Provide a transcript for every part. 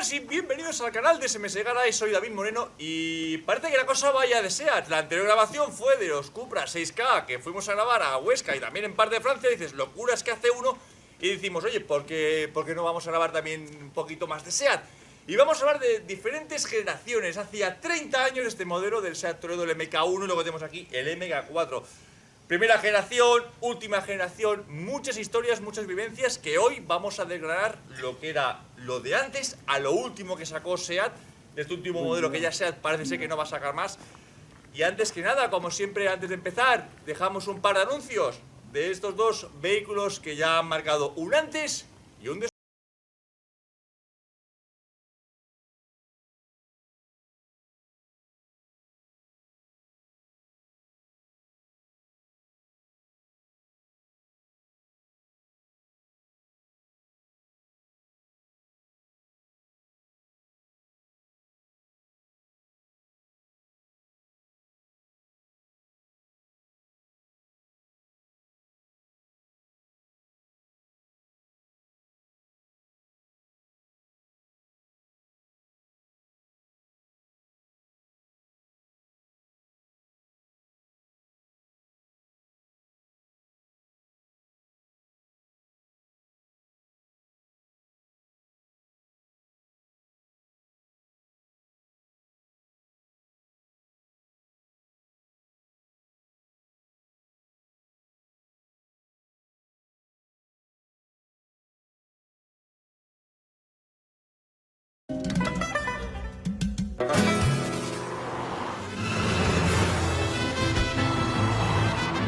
buenas y bienvenidos al canal de SMS Garay, soy David Moreno y parece que la cosa vaya de SEAT. La anterior grabación fue de los Cupra 6K que fuimos a grabar a Huesca y también en parte de Francia. Dices, locuras que hace uno, y decimos, oye, ¿por qué no vamos a grabar también un poquito más de SEAT? Y vamos a hablar de diferentes generaciones. Hacía 30 años este modelo del SEAT Toledo, el MK1, y luego tenemos aquí el MK4. Primera generación, última generación, muchas historias, muchas vivencias que hoy vamos a desgranar lo que era lo de antes a lo último que sacó SEAT, este último modelo que ya SEAT parece ser que no va a sacar más. Y antes que nada, como siempre, antes de empezar, dejamos un par de anuncios de estos dos vehículos que ya han marcado un antes y un después.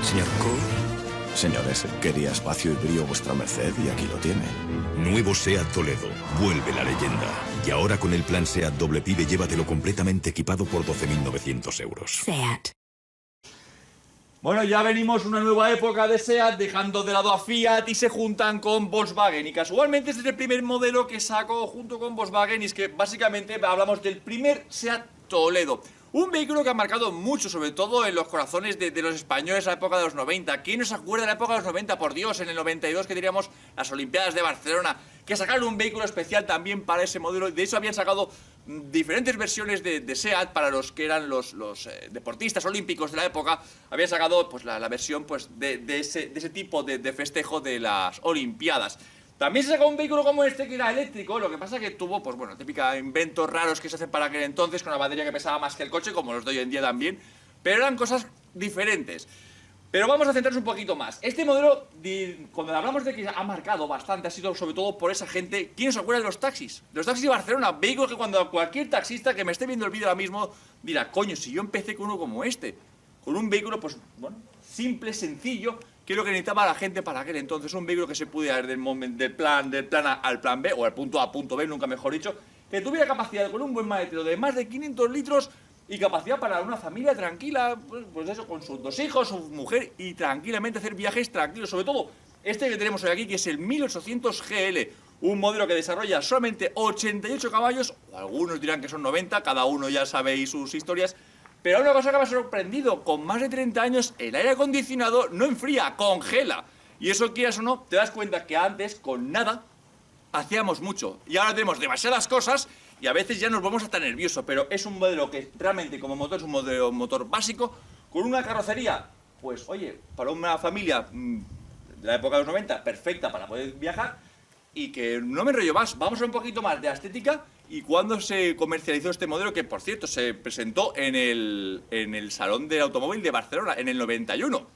Señor Cole. Señores, quería espacio y brío vuestra merced y aquí lo tiene. Nuevo SEAT Toledo. Vuelve la leyenda. Y ahora con el plan SEAT doble PIB, llévatelo completamente equipado por 12.900 euros. SEAT. Bueno, ya venimos una nueva época de SEAT, dejando de lado a Fiat y se juntan con Volkswagen. Y casualmente este es el primer modelo que sacó junto con Volkswagen, y es que básicamente hablamos del primer SEAT Toledo. Un vehículo que ha marcado mucho, sobre todo en los corazones de los españoles a la época de los 90. ¿Quién no se acuerda de la época de los 90? Por Dios, en el 92 que diríamos las Olimpiadas de Barcelona, que sacaron un vehículo especial también para ese modelo. De hecho habían sacado diferentes versiones de SEAT para los que eran los deportistas olímpicos de la época. Habían sacado pues la versión pues de ese tipo de festejo de las Olimpiadas. También se sacó un vehículo como este que era eléctrico, lo que pasa que tuvo, pues bueno, típica inventos raros que se hacen para aquel entonces, con una batería que pesaba más que el coche, como los de hoy en día también, pero eran cosas diferentes. Pero vamos a centrarnos un poquito más. Este modelo, cuando hablamos de que ha marcado bastante, ha sido sobre todo por esa gente. ¿Quién se acuerda de los taxis? Los taxis de Barcelona, vehículos que cuando cualquier taxista que me esté viendo el vídeo ahora mismo dirá, coño, si yo empecé con uno como este, con un vehículo, pues bueno, simple, sencillo, que es lo que necesitaba la gente para aquel entonces, un vehículo que se pudiera ir del plan A al plan B, o al punto A al punto B, nunca mejor dicho, que tuviera capacidad con un buen maletero de más de 500 litros y capacidad para una familia tranquila, pues eso, con sus dos hijos, su mujer, y tranquilamente hacer viajes tranquilos. Sobre todo este que tenemos hoy aquí, que es el 1800 GL, un modelo que desarrolla solamente 88 caballos, o algunos dirán que son 90, cada uno ya sabéis sus historias. Pero una cosa que me ha sorprendido, con más de 30 años, el aire acondicionado no enfría, congela. Y eso, quieras o no, te das cuenta que antes, con nada, hacíamos mucho. Y ahora tenemos demasiadas cosas y a veces ya nos vamos hasta nerviosos. Pero es un modelo que realmente como motor es un motor básico, con una carrocería, pues oye, para una familia de la época de los 90, perfecta para poder viajar. Y que no me enrollo más, vamos a ver un poquito más de la estética y cuándo se comercializó este modelo, que por cierto se presentó en el Salón del Automóvil de Barcelona en el 91.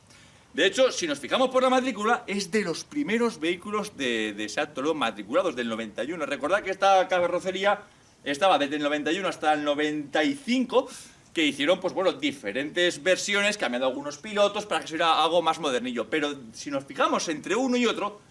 De hecho, si nos fijamos por la matrícula, es de los primeros vehículos de SEAT Toledo matriculados del 91. Recordad que esta carrocería estaba desde el 91 hasta el 95, que hicieron, pues bueno, diferentes versiones, cambiando algunos pilotos para que fuera algo más modernillo. Pero si nos fijamos entre uno y otro,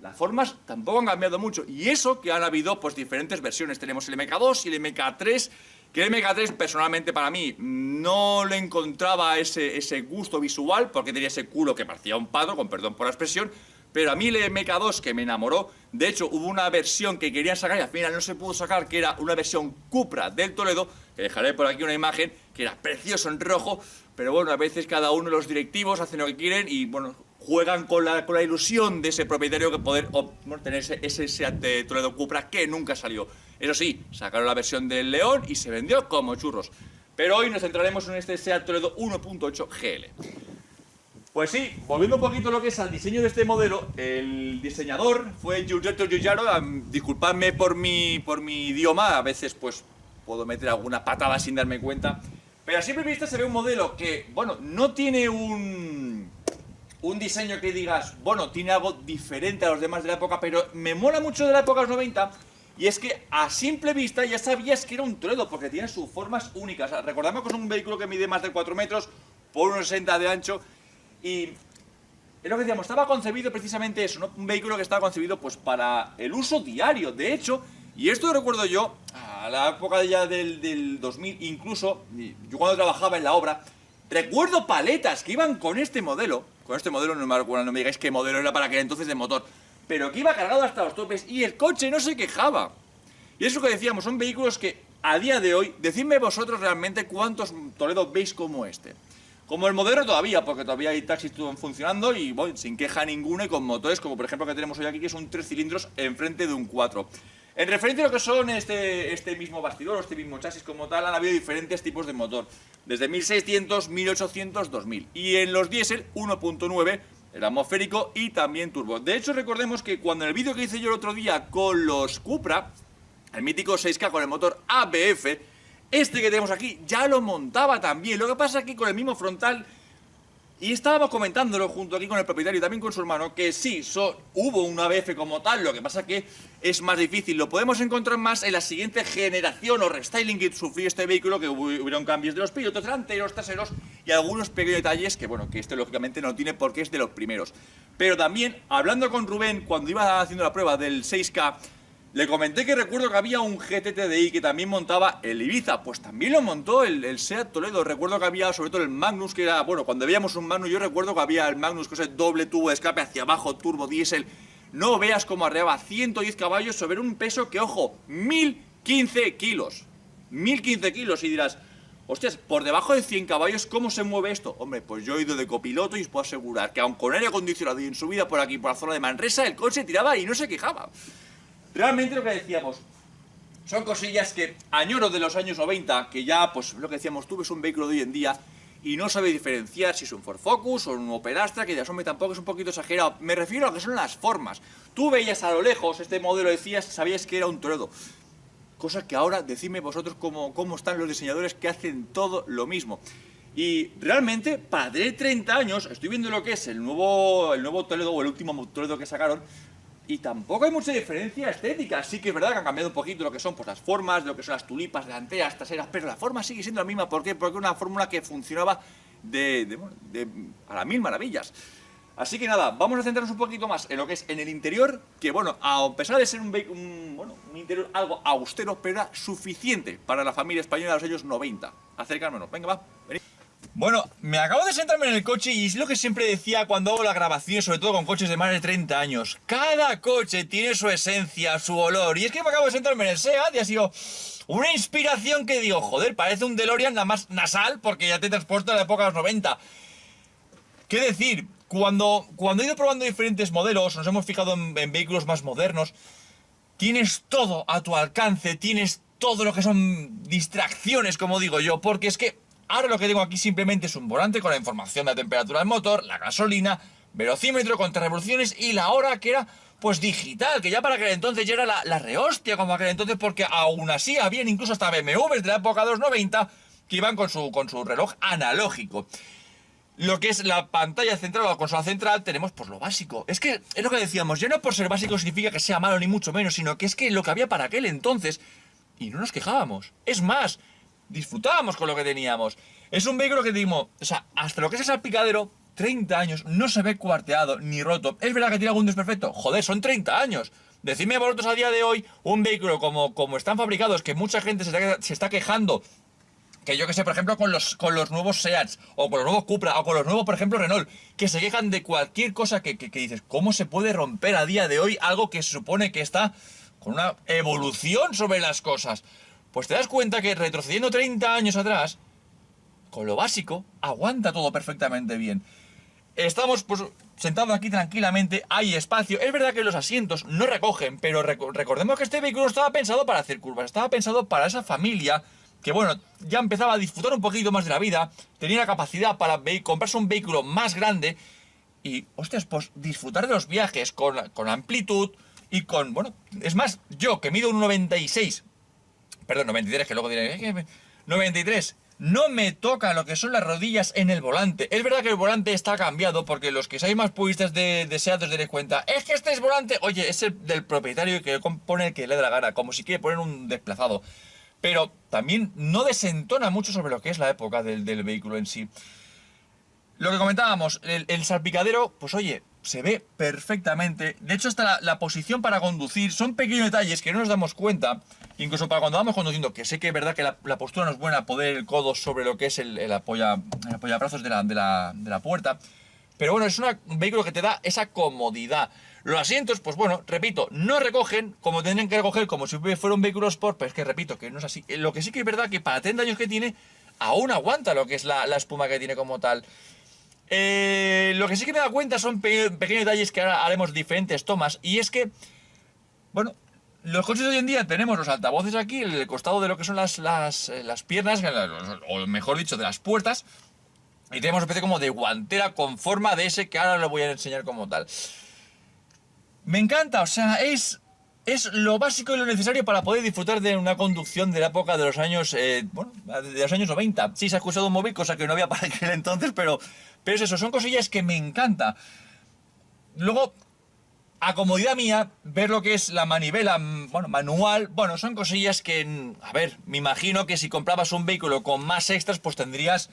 las formas tampoco han cambiado mucho, y eso que han habido pues diferentes versiones. Tenemos el MK2 y el MK3, que el MK3 personalmente para mí no le encontraba ese gusto visual, porque tenía ese culo que parecía un pato, con perdón por la expresión, pero a mí el MK2 que me enamoró. De hecho hubo una versión que querían sacar y al final no se pudo sacar, que era una versión Cupra del Toledo, que dejaré por aquí una imagen, que era precioso en rojo, pero bueno, a veces cada uno de los directivos hacen lo que quieren y bueno, juegan con la ilusión de ese propietario que poder tener ese Seat Toledo Cupra que nunca salió. Eso sí, sacaron la versión del León y se vendió como churros. Pero hoy nos centraremos en este Seat Toledo 1.8 GL. Pues sí, volviendo un poquito a lo que es al diseño de este modelo, el diseñador fue Giuseppe Giugiaro. Disculpadme por mi idioma, a veces pues puedo meter alguna patada sin darme cuenta. Pero a simple vista se ve un modelo que, bueno, no tiene un diseño que digas, bueno, tiene algo diferente a los demás de la época, pero me mola mucho de la época de los 90, y es que a simple vista ya sabías que era un Toledo, porque tiene sus formas únicas. Recordamos que es un vehículo que mide más de 4 metros por unos 60 de ancho, y es lo que decíamos, estaba concebido precisamente eso, ¿no? Un vehículo que estaba concebido pues para el uso diario. De hecho, y esto lo recuerdo yo, a la época ya del 2000, incluso, yo cuando trabajaba en la obra, recuerdo paletas que iban con este modelo, no me digáis qué modelo era para aquel entonces de motor, pero que iba cargado hasta los topes y el coche no se quejaba. Y eso que decíamos, son vehículos que a día de hoy, decidme vosotros realmente cuántos Toledo veis como este. Como el modelo todavía, porque todavía hay taxis funcionando y bueno, sin queja ninguna y con motores como por ejemplo que tenemos hoy aquí, que son 3 cilindros enfrente de un 4. En referencia a lo que son este mismo bastidor, este mismo chasis como tal, han habido diferentes tipos de motor, desde 1600, 1800, 2000. Y en los diésel, 1.9, el atmosférico y también turbo. De hecho, recordemos que cuando en el vídeo que hice yo el otro día con los Cupra, el mítico 6K con el motor ABF, este que tenemos aquí ya lo montaba también. Lo que pasa es que con el mismo frontal, y estábamos comentándolo junto aquí con el propietario y también con su hermano, que sí, hubo un ABF como tal, lo que pasa que es más difícil. Lo podemos encontrar más en la siguiente generación o restyling que sufrió este vehículo, que hubieron cambios de los pilotos delanteros, traseros y algunos pequeños detalles que, bueno, que este lógicamente no tiene porque es de los primeros. Pero también, hablando con Rubén, cuando iba haciendo la prueba del 6K, le comenté que recuerdo que había un GT-TDI que también montaba el Ibiza, pues también lo montó el Seat Toledo. Recuerdo que había sobre todo el Magnus, que era, bueno, cuando veíamos un Magnus, yo recuerdo que había el Magnus con ese doble tubo de escape hacia abajo, turbo diésel. No veas cómo arreaba 110 caballos sobre un peso que, ojo, 1015 kilos. 1015 kilos y dirás, hostias, por debajo de 100 caballos, ¿cómo se mueve esto? Hombre, pues yo he ido de copiloto y os puedo asegurar que aun con aire acondicionado y en subida por aquí, por la zona de Manresa, el coche tiraba y no se quejaba. Realmente lo que decíamos, son cosillas que añoro de los años 90, que ya, pues lo que decíamos, tú ves un vehículo de hoy en día y no sabes diferenciar si es un Ford Focus o un Opel Astra, que ya son tampoco es un poquito exagerado. Me refiero a lo que son las formas. Tú veías a lo lejos este modelo, decías, sabías que era un Toledo. Cosas que ahora, decidme vosotros cómo están los diseñadores que hacen todo lo mismo. Y realmente, para tener 30 años, estoy viendo lo que es el nuevo Toledo, o el último Toledo que sacaron, y tampoco hay mucha diferencia estética. Sí que es verdad que han cambiado un poquito lo que son pues, las formas, lo que son las tulipas delanteras, traseras, pero la forma sigue siendo la misma. ¿Por qué? Porque es una fórmula que funcionaba a las mil maravillas. Así que nada, vamos a centrarnos un poquito más en lo que es en el interior, que bueno, a pesar de ser un interior algo austero, pero era suficiente para la familia española de los años 90. Acercármonos, venga, va, venid. Bueno, me acabo de sentarme en el coche y es lo que siempre decía cuando hago las grabaciones, sobre todo con coches de más de 30 años. Cada coche tiene su esencia, su olor. Y es que me acabo de sentarme en el SEAT y ha sido una inspiración que digo, joder, parece un DeLorean nada más nasal porque ya te transporta a la época de los 90. ¿Qué decir? Cuando he ido probando diferentes modelos, nos hemos fijado en vehículos más modernos, tienes todo a tu alcance, tienes todo lo que son distracciones, como digo yo, porque es que ahora lo que tengo aquí simplemente es un volante con la información de la temperatura del motor, la gasolina, velocímetro, contrarrevoluciones y la hora que era pues digital, que ya para aquel entonces ya era la rehostia como aquel entonces, porque aún así habían incluso hasta BMWs de la época de los 90 que iban con su reloj analógico. Lo que es la pantalla central o la consola central tenemos pues lo básico. Es que es lo que decíamos, ya no por ser básico significa que sea malo ni mucho menos, sino que es que lo que había para aquel entonces y no nos quejábamos. Es más, disfrutábamos con lo que teníamos. Es un vehículo que dimos, o sea, hasta lo que es el salpicadero, 30 años, no se ve cuarteado ni roto. ¿Es verdad que tiene algún desperfecto? Joder, son 30 años. Decidme vosotros a día de hoy, un vehículo como están fabricados, que mucha gente se está quejando, que yo que sé, por ejemplo, con los nuevos Seats, o con los nuevos Cupra, o con los nuevos, por ejemplo, Renault, que se quejan de cualquier cosa que dices, ¿cómo se puede romper a día de hoy algo que se supone que está con una evolución sobre las cosas? Pues te das cuenta que retrocediendo 30 años atrás, con lo básico, aguanta todo perfectamente bien. estamos pues sentados aquí tranquilamente, hay espacio. Es verdad que los asientos no recogen, pero recordemos que este vehículo estaba pensado para hacer curvas, estaba pensado para esa familia que, bueno, ya empezaba a disfrutar un poquito más de la vida, tenía la capacidad para comprarse un vehículo más grande y, hostias, pues disfrutar de los viajes con amplitud y con, bueno, es más, yo que mido un 96, perdón, 93, que luego diré, 93, no me toca lo que son las rodillas en el volante. Es verdad que el volante está cambiado, porque los que seáis más puristas de SEAT os daréis cuenta, es que este es volante, oye, es el del propietario que pone el que le da la gana, como si quiere poner un desplazado. Pero también no desentona mucho sobre lo que es la época del vehículo en sí. Lo que comentábamos, el salpicadero, pues oye, se ve perfectamente. De hecho, hasta la posición para conducir son pequeños detalles que no nos damos cuenta. Incluso para cuando vamos conduciendo, que sé que es verdad que la postura no es buena, poner el codo sobre lo que es el apoyabrazos de la puerta. Pero bueno, es un vehículo que te da esa comodidad. Los asientos, pues bueno, repito, no recogen como tendrían que recoger como si fuera un vehículo Sport, pero es que repito, que no es así. Lo que sí que es verdad que para 30 años que tiene, aún aguanta lo que es la espuma que tiene como tal. Lo que sí que me da cuenta son pequeños detalles que ahora haremos diferentes tomas. Y es que, bueno, los coches de hoy en día tenemos los altavoces aquí, el costado de lo que son las piernas, o mejor dicho, de las puertas. Y tenemos una especie como de guantera con forma de ese que ahora lo voy a enseñar como tal. Me encanta, o sea, es lo básico y lo necesario para poder disfrutar de una conducción de la época de los años, bueno, de los años 90. Sí, se ha usado un móvil, cosa que no había para aquel entonces, pero es eso, son cosillas que me encanta. Luego, a comodidad mía, ver lo que es la manivela, bueno, manual, bueno, son cosillas que, a ver, me imagino que si comprabas un vehículo con más extras, pues tendrías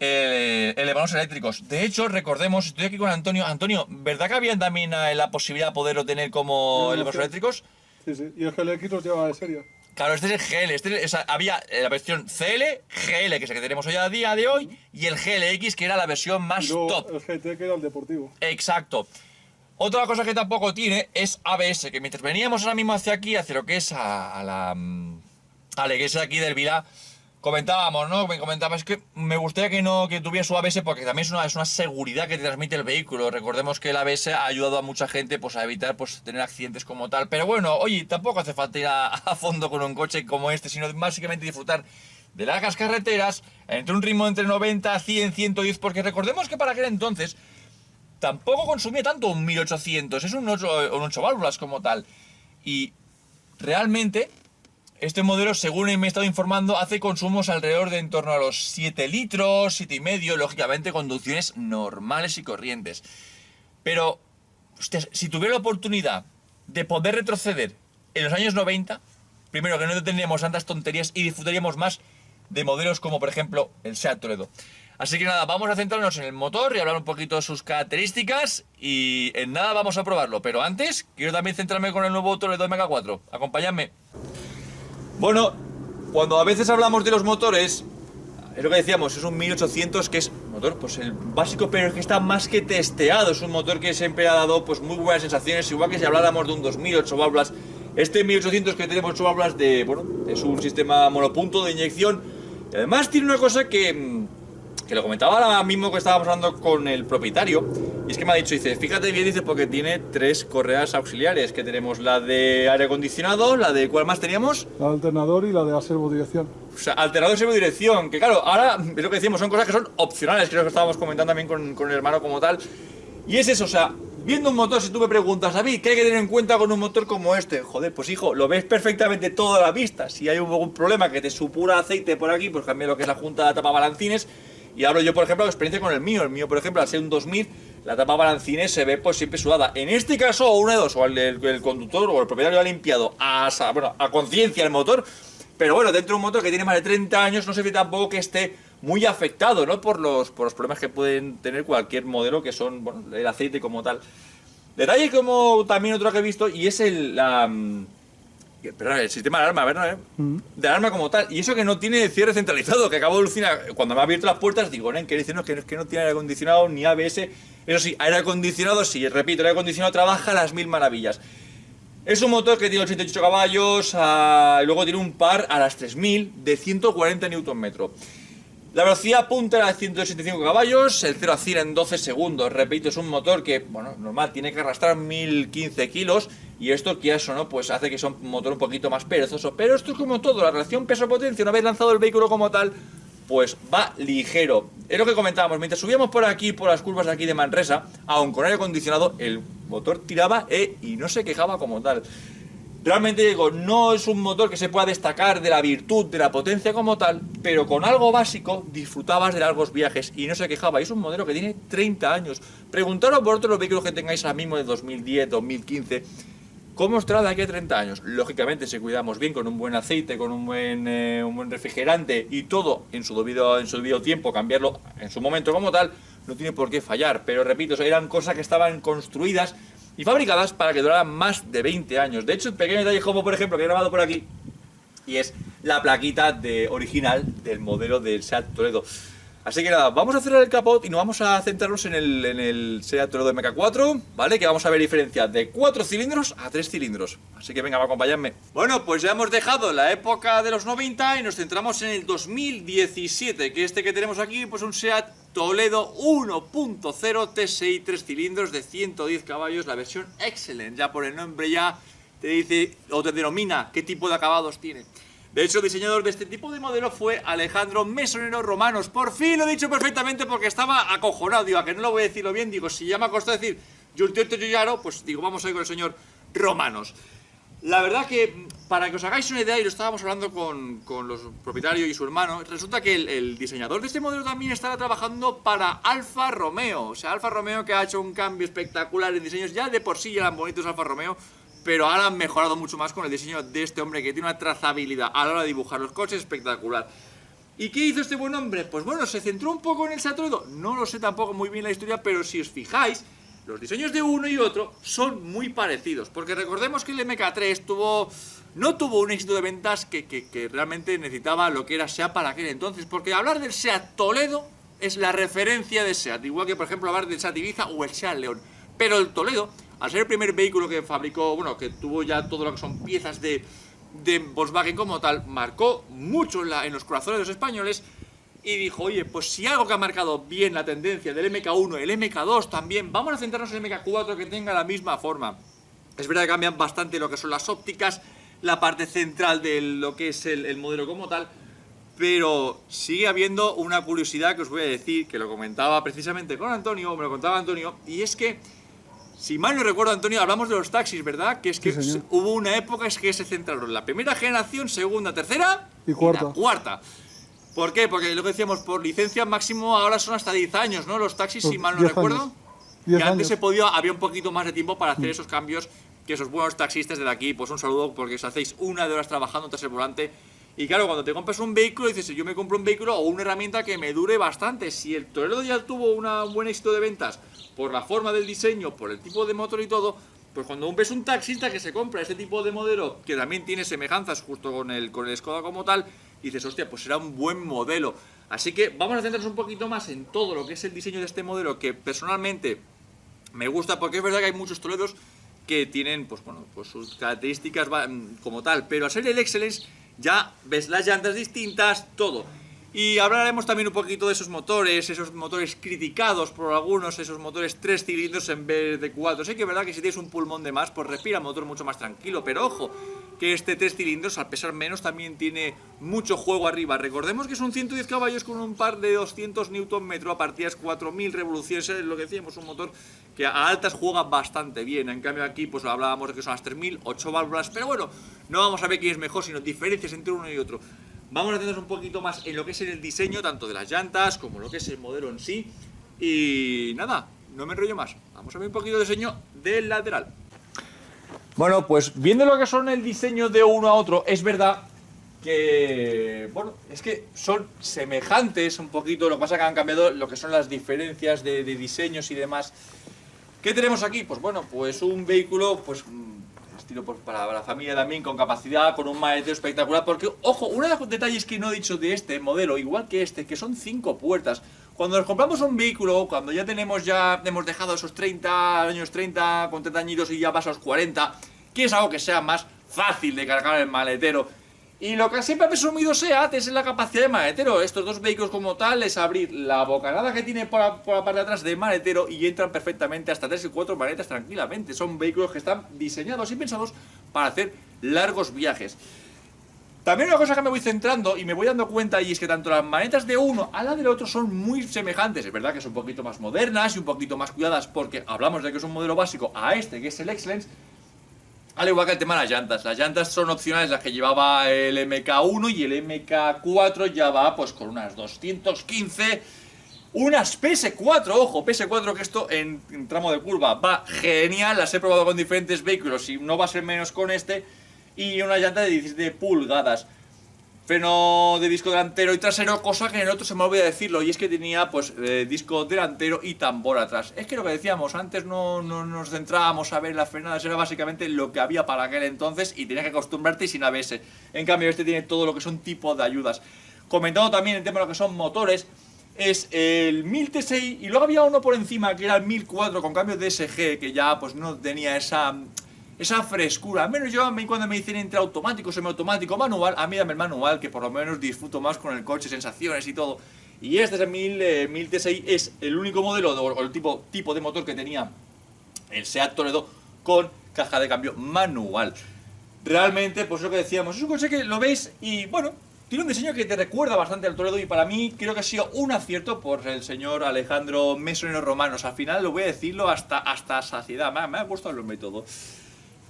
elevadores eléctricos. De hecho, recordemos, estoy aquí con Antonio. Antonio, ¿verdad que había también la posibilidad de poderlo tener como elevadores eléctricos? Sí, sí, y el GLX los lleva de serie. Claro, este es el GL, o sea, había la versión CL, GL, que es el que tenemos hoy a día de hoy, y el GLX, que era la versión más Y luego top. el GT, que era el deportivo. Exacto. Otra cosa que tampoco tiene es ABS, que mientras veníamos ahora mismo hacia aquí, hacia lo que es a la iglesia de aquí del Vilá, comentábamos, ¿no? Me comentabas que me gustaría que tuviera su ABS porque también es una seguridad que te transmite el vehículo. Recordemos que el ABS ha ayudado a mucha gente pues, a evitar pues, tener accidentes como tal. Pero bueno, oye, tampoco hace falta ir a fondo con un coche como este, sino básicamente disfrutar de largas carreteras, entre un ritmo entre 90, 100, 110, porque recordemos que para aquel entonces tampoco consumía tanto un 1800, es un 8 válvulas como tal. Y realmente este modelo, según me he estado informando, hace consumos alrededor de en torno a los 7 litros, 7,5, lógicamente conducciones normales y corrientes. Pero, hostias, si tuviera la oportunidad de poder retroceder en los años 90, primero que no tendríamos tantas tonterías y disfrutaríamos más de modelos como, por ejemplo, el SEAT Toledo. Así que nada, vamos a centrarnos en el motor y hablar un poquito de sus características y en nada vamos a probarlo. Pero antes, quiero también centrarme con el nuevo Toledo MK4. Acompáñame. Bueno, cuando a veces hablamos de los motores, es lo que decíamos, es un 1800 que es un motor, pues el básico, pero es que está más que testeado. Es un motor que siempre ha dado pues muy buenas sensaciones, igual que si habláramos de un 2000, 8 válvulas. Este 1800 que tenemos 8 válvulas bueno, es un sistema monopunto de inyección. Y además tiene una cosa que lo comentaba ahora mismo que estábamos hablando con el propietario, y es que me ha dicho, dice, fíjate bien, dice, porque tiene 3 correas auxiliares, que tenemos la de aire acondicionado, la de, ¿cuál más teníamos? La de alternador y la de la servodirección. O sea, alternador y servodirección, que claro, ahora es lo que decimos, son cosas que son opcionales, creo que estábamos comentando también con el hermano como tal, y es eso, o sea, viendo un motor, si tú me preguntas, David, ¿qué hay que tener en cuenta con un motor como este? Joder, pues hijo, lo ves perfectamente todo a la vista, si hay un problema que te supura aceite por aquí, pues cambia lo que es la junta de tapabalancines. Y hablo yo, por ejemplo, de experiencia con el mío, por ejemplo, al ser un 2000, la tapa balancines se ve pues siempre sudada. En este caso, una de dos, o el conductor o el propietario ha limpiado a conciencia el motor, pero bueno, dentro de un motor que tiene más de 30 años, no se ve tampoco que esté muy afectado, ¿no? Por los problemas que pueden tener cualquier modelo, que son, bueno, el aceite como tal. Detalle como también otro que he visto, y es el sistema de alarma, ¿verdad? De alarma como tal. Y eso que no tiene cierre centralizado, que acabo de alucinar. Cuando me ha abierto las puertas, digo, ¿qué dicen? No, que no tiene aire acondicionado ni ABS. Eso sí, aire acondicionado, sí, repito, el aire acondicionado trabaja a las 1000 maravillas. Es un motor que tiene 88 caballos, y luego tiene un par a las 3000 de 140 Nm. La velocidad punta era de 185 caballos, el 0 a 100 en 12 segundos. Repito, es un motor que, bueno, normal, tiene que arrastrar 1015 kilos. Y esto, que eso, ¿no? Pues hace que sea un motor un poquito más perezoso. Pero esto es como todo, la relación peso-potencia, una vez lanzado el vehículo como tal, pues va ligero. Es lo que comentábamos, mientras subíamos por aquí, por las curvas de aquí de Manresa, aun con aire acondicionado, el motor tiraba y no se quejaba como tal. Realmente digo, no es un motor que se pueda destacar de la virtud, de la potencia como tal, pero con algo básico disfrutabas de largos viajes y no se quejaba. Y es un modelo que tiene 30 años. Preguntaros por otros vehículos que tengáis ahora mismo de 2010, 2015, ¿cómo estará de aquí a 30 años? Lógicamente, si cuidamos bien, con un buen aceite, con un buen refrigerante y todo en su debido tiempo, cambiarlo en su momento como tal, no tiene por qué fallar. Pero repito, eran cosas que estaban construidas y fabricadas para que duraran más de 20 años. De hecho, el pequeño detalle como, por ejemplo, que he grabado por aquí, y es la plaquita original del modelo del SEAT Toledo. Así que nada, vamos a cerrar el capot y nos vamos a centrarnos en el SEAT Toledo MK4, ¿vale? Que vamos a ver diferencia de 4 cilindros a 3 cilindros. Así que venga, va a acompañarme. Bueno, pues ya hemos dejado la época de los 90 y nos centramos en el 2017, que que tenemos aquí, pues un SEAT Toledo 1.0 TSI 3 cilindros de 110 caballos, la versión Excellent. Ya por el nombre ya te dice o te denomina qué tipo de acabados tiene. De hecho, el diseñador de este tipo de modelo fue Alejandro Mesonero Romanos. Por fin lo he dicho perfectamente porque estaba acojonado. Digo, a que no lo voy a decirlo bien. Digo, si ya me ha costado decir Giuliano, pues digo, vamos a ir con el señor Romanos. La verdad que, para que os hagáis una idea, y lo estábamos hablando con los propietarios y su hermano, resulta que el diseñador de este modelo también estaba trabajando para Alfa Romeo. O sea, Alfa Romeo, que ha hecho un cambio espectacular en diseños. Ya de por sí eran bonitos Alfa Romeo, pero ahora han mejorado mucho más con el diseño de este hombre, que tiene una trazabilidad a la hora de dibujar los coches espectacular. ¿Y qué hizo este buen hombre? Pues bueno, se centró un poco en el SEAT Toledo. No lo sé tampoco muy bien la historia, pero si os fijáis, los diseños de uno y otro son muy parecidos. Porque recordemos que el MK3 no tuvo un éxito de ventas que realmente necesitaba lo que era SEAT para aquel entonces. Porque hablar del SEAT Toledo es la referencia de SEAT. Igual que, por ejemplo, hablar del SEAT Ibiza o el SEAT León. Pero el Toledo, al ser el primer vehículo que fabricó, bueno, que tuvo ya todo lo que son piezas de Volkswagen como tal, marcó mucho en los corazones de los españoles y dijo, oye, pues si algo que ha marcado bien la tendencia del MK1, el MK2 también, vamos a centrarnos en el MK4 que tenga la misma forma. Es verdad que cambian bastante lo que son las ópticas, la parte central de lo que es el modelo como tal, pero sigue habiendo una curiosidad que os voy a decir, que lo comentaba precisamente con Antonio, me lo contaba Antonio, y es que, si mal no recuerdo, Antonio, hablamos de los taxis, ¿verdad? Que es que Sí, hubo una época en que se centraron en la primera generación, segunda, tercera Y cuarta. la cuarta. ¿Por qué? Porque lo que decíamos, por licencia máximo ahora son hasta 10 años, ¿no? Los taxis, si Pues mal no 10 recuerdo. años. 10 Que antes años. había un poquito más de tiempo para hacer esos cambios, que esos buenos taxistas de aquí, pues un saludo porque os hacéis una de horas trabajando tras el volante. Y claro, cuando te compras un vehículo, dices, yo me compro un vehículo o una herramienta que me dure bastante. Si el Toledo ya tuvo un buen éxito de ventas por la forma del diseño, por el tipo de motor y todo, pues cuando ves un taxista que se compra este tipo de modelo, que también tiene semejanzas justo con el Skoda como tal, dices, hostia, pues será un buen modelo. Así que vamos a centrarnos un poquito más en todo lo que es el diseño de este modelo, que personalmente me gusta, porque es verdad que hay muchos Toledos que tienen, pues bueno, pues sus características como tal, pero al ser el Excellence ya ves las llantas distintas, todo. Y hablaremos también un poquito de esos motores criticados por algunos, esos motores 3 cilindros en vez de 4. Sé que es verdad que si tienes un pulmón de más, pues respira el motor mucho más tranquilo, pero ojo, que este 3 cilindros, al pesar menos, también tiene mucho juego arriba. Recordemos que son 110 caballos con un par de 200 Nm a partidas 4000 revoluciones, es lo que decíamos, un motor que a altas juega bastante bien. En cambio aquí pues hablábamos de que son las 3000, 8 válvulas, pero bueno, no vamos a ver quién es mejor, sino diferencias entre uno y otro. Vamos a centrarnos un poquito más en lo que es el diseño, tanto de las llantas como lo que es el modelo en sí. Y nada, no me enrollo más. Vamos a ver un poquito de diseño del lateral. Bueno, pues viendo lo que son el diseño de uno a otro, es verdad que, bueno, es que son semejantes un poquito. Lo que pasa es que han cambiado lo que son las diferencias de diseños y demás. ¿Qué tenemos aquí? Pues bueno, pues un vehículo, pues estilo pues, para la familia también, con capacidad, con un maletero espectacular. Porque, ojo, uno de los detalles que no he dicho de este modelo, igual que este, que son 5 puertas. Cuando nos compramos un vehículo, cuando ya hemos dejado esos 30 años, 30, con 30 añitos y ya vas a los 40, quieres algo que sea más fácil de cargar el maletero. Y lo que siempre ha presumido SEAT es la capacidad de maletero. Estos dos vehículos como tal es abrir la bocanada que tiene por la parte de atrás de maletero y entran perfectamente hasta 3 y 4 maletas tranquilamente. Son vehículos que están diseñados y pensados para hacer largos viajes. También una cosa que me voy centrando y me voy dando cuenta, y es que tanto las maletas de uno a la del otro son muy semejantes. Es verdad que son un poquito más modernas y un poquito más cuidadas porque hablamos de que es un modelo básico a este, que es el Excellence. Al igual que el tema de las llantas. Las llantas son opcionales, las que llevaba el MK1 y el MK4 ya va pues con unas 215. Unas PS4, ojo, PS4 que esto en tramo de curva va genial. Las he probado con diferentes vehículos y no va a ser menos con este. Y una llanta de 17 pulgadas. Freno de disco delantero y trasero, cosa que en el otro se me olvidó decirlo, y es que tenía pues disco delantero y tambor atrás. Es que lo que decíamos, antes no nos centrábamos a ver las frenadas, era básicamente lo que había para aquel entonces y tenías que acostumbrarte y sin ABS. En cambio este tiene todo lo que son tipos de ayudas. Comentando también el tema de lo que son motores, es el 1000 T6 y luego había uno por encima que era el 1004 con cambio de DSG, que ya pues no tenía esa frescura. Al menos yo a mí cuando me dicen entre automático, semiautomático, manual, a mí dame el manual, que por lo menos disfruto más con el coche, sensaciones y todo. Y este es el 1000 T6, es el único modelo o el tipo de motor que tenía el SEAT Toledo con caja de cambio manual. Realmente, pues lo que decíamos, es un coche que lo veis y bueno, tiene un diseño que te recuerda bastante al Toledo y para mí creo que ha sido un acierto por el señor Alejandro Mesonero Romanos. Al final lo voy a decirlo hasta saciedad, me ha gustado el método.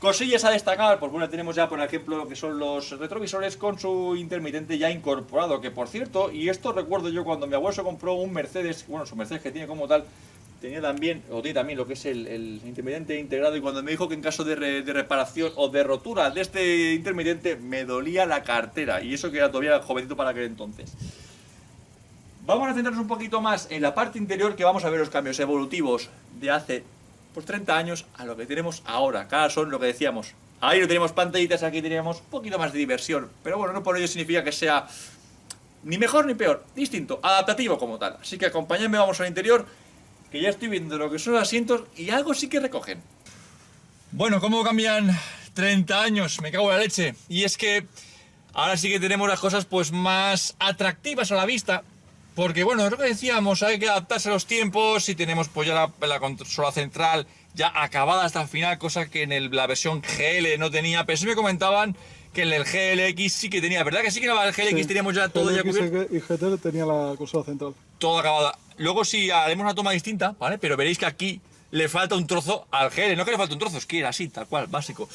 Cosillas a destacar, pues bueno, tenemos ya por ejemplo lo que son los retrovisores con su intermitente ya incorporado, que por cierto, y esto recuerdo yo cuando mi abuelo se compró un Mercedes, bueno, su Mercedes que tiene como tal, tiene también lo que es el intermitente integrado, y cuando me dijo que en caso de reparación o de rotura de este intermitente me dolía la cartera, y eso que era todavía jovencito para aquel entonces. Vamos a centrarnos un poquito más en la parte interior, que vamos a ver los cambios evolutivos de hace pues 30 años a lo que tenemos ahora. Cada son lo que decíamos. Ahí no tenemos pantallitas, aquí tenemos un poquito más de diversión. Pero bueno, no por ello significa que sea ni mejor ni peor, distinto, adaptativo como tal. Así que acompañadme, vamos al interior, que ya estoy viendo lo que son los asientos y algo sí que recogen. Bueno, ¿cómo cambian 30 años? Me cago en la leche. Y es que ahora sí que tenemos las cosas pues más atractivas a la vista. Porque bueno, es lo que decíamos, hay que adaptarse a los tiempos y tenemos pues ya la consola central ya acabada hasta el final, cosa que en la versión GL no tenía, pero sí me comentaban que en el GLX sí que tenía, ¿verdad? Que sí que en el GLX teníamos ya todo ya cubierto. Y GT tenía la consola central. Todo acabada. Luego sí haremos una toma distinta, ¿vale? Pero veréis que aquí le falta un trozo al GL, no que le falta un trozo, es que era así, tal cual, básico.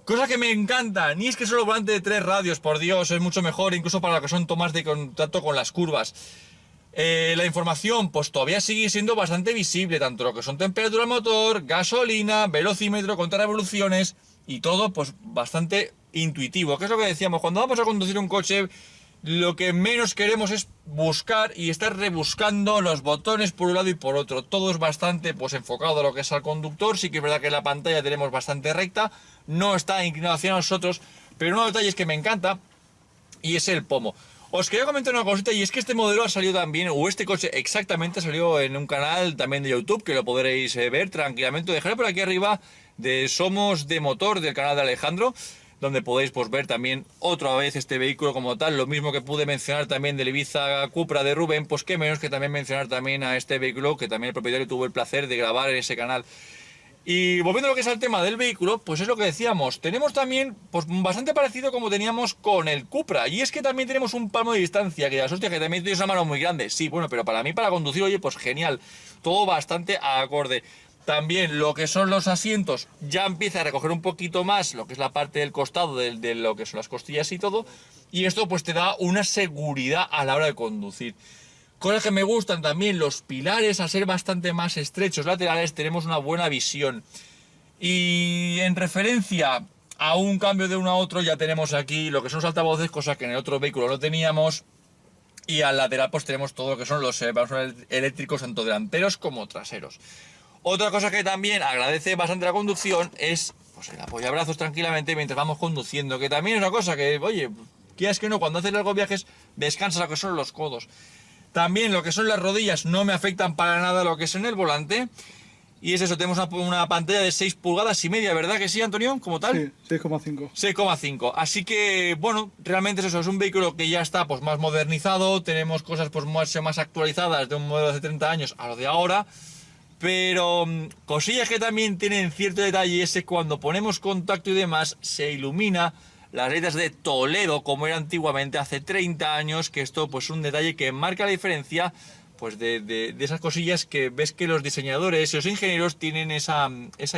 Cosa que me encanta, ni es que solo volante de 3 radios, por Dios, es mucho mejor, incluso para lo que son tomas de contacto con las curvas. La información, pues todavía sigue siendo bastante visible, tanto lo que son temperatura del motor, gasolina, velocímetro, contar revoluciones y todo, pues bastante intuitivo. Que es lo que decíamos, cuando vamos a conducir un coche, lo que menos queremos es buscar y estar rebuscando los botones por un lado y por otro. Todo es bastante pues enfocado a lo que es al conductor. Sí que es verdad que la pantalla tenemos bastante recta, no está inclinado hacia nosotros, pero uno de los detalles que me encanta y es el pomo. Os quería comentar una cosita, y es que este modelo ha salido también, o este coche exactamente salió en un canal también de YouTube, que lo podréis ver tranquilamente. Dejaré por aquí arriba de Somos de Motor, del canal de Alejandro, donde podéis pues ver también otra vez este vehículo como tal. Lo mismo que pude mencionar también del Ibiza Cupra de Rubén, pues qué menos que también mencionar también a este vehículo, que también el propietario tuvo el placer de grabar en ese canal. Y volviendo a lo que es el tema del vehículo, pues es lo que decíamos, tenemos también pues bastante parecido como teníamos con el Cupra, y es que también tenemos un palmo de distancia, que hostia, que también tienes una mano muy grande. Sí, bueno, pero para mí, para conducir, oye, pues genial, todo bastante acorde. También lo que son los asientos ya empieza a recoger un poquito más lo que es la parte del costado de lo que son las costillas y todo, y esto pues te da una seguridad a la hora de conducir. Cosas que me gustan también, los pilares, al ser bastante más estrechos laterales, tenemos una buena visión. Y en referencia a un cambio de uno a otro, ya tenemos aquí lo que son los altavoces, cosa que en el otro vehículo no teníamos. Y al lateral pues tenemos todo lo que son los eléctricos, tanto delanteros como traseros. Otra cosa que también agradece bastante la conducción es pues el apoyabrazos tranquilamente mientras vamos conduciendo, que también es una cosa que, oye, quieras que no, cuando haces largos viajes descansas lo que son los codos. También lo que son las rodillas no me afectan para nada lo que es en el volante. Y es eso, tenemos una pantalla de 6 pulgadas y media, ¿verdad que sí, Antonio? Como tal. Sí, 6,5. 6,5. Así que, bueno, realmente es eso, es un vehículo que ya está pues más modernizado, tenemos cosas pues más actualizadas de un modelo de hace 30 años a lo de ahora, pero cosillas que también tienen cierto detalle es que cuando ponemos contacto y demás se ilumina las letras de Toledo como era antiguamente hace 30 años, que esto pues es un detalle que marca la diferencia pues de esas cosillas que ves que los diseñadores y los ingenieros tienen esa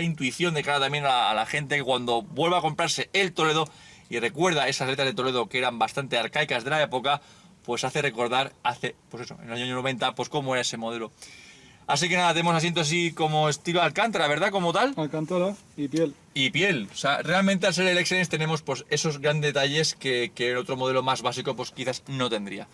intuición de cara también a la gente que cuando vuelva a comprarse el Toledo y recuerda esas letras de Toledo que eran bastante arcaicas de la época, pues hace recordar pues eso, en el año 90, pues cómo era ese modelo. Así que nada, tenemos asientos así como estilo Alcántara, ¿verdad? Como tal. Alcántara y piel. Y piel. O sea, realmente al ser el Excellence tenemos pues esos grandes detalles que el otro modelo más básico pues quizás no tendría.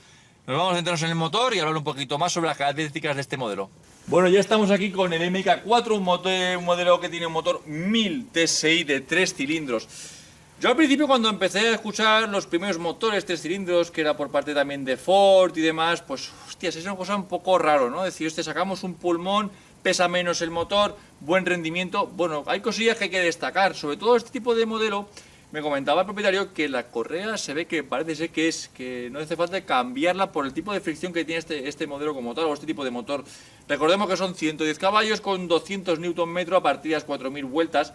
Nos vamos a centrarnos en el motor y hablar un poquito más sobre las características de este modelo. Bueno, ya estamos aquí con el MK4, un modelo que tiene un motor 1000 TSI de 3 cilindros. Yo al principio cuando empecé a escuchar los primeros motores 3 cilindros, que era por parte también de Ford y demás, pues hostias, es una cosa un poco raro, ¿no? Decir, hostia, sacamos un pulmón, pesa menos el motor, buen rendimiento. Bueno, hay cosillas que hay que destacar, sobre todo este tipo de modelo. Me comentaba el propietario que la correa se ve que parece ser que no hace falta cambiarla por el tipo de fricción que tiene este modelo como tal, o este tipo de motor. Recordemos que son 110 caballos con 200 Nm a partir de las 4000 vueltas.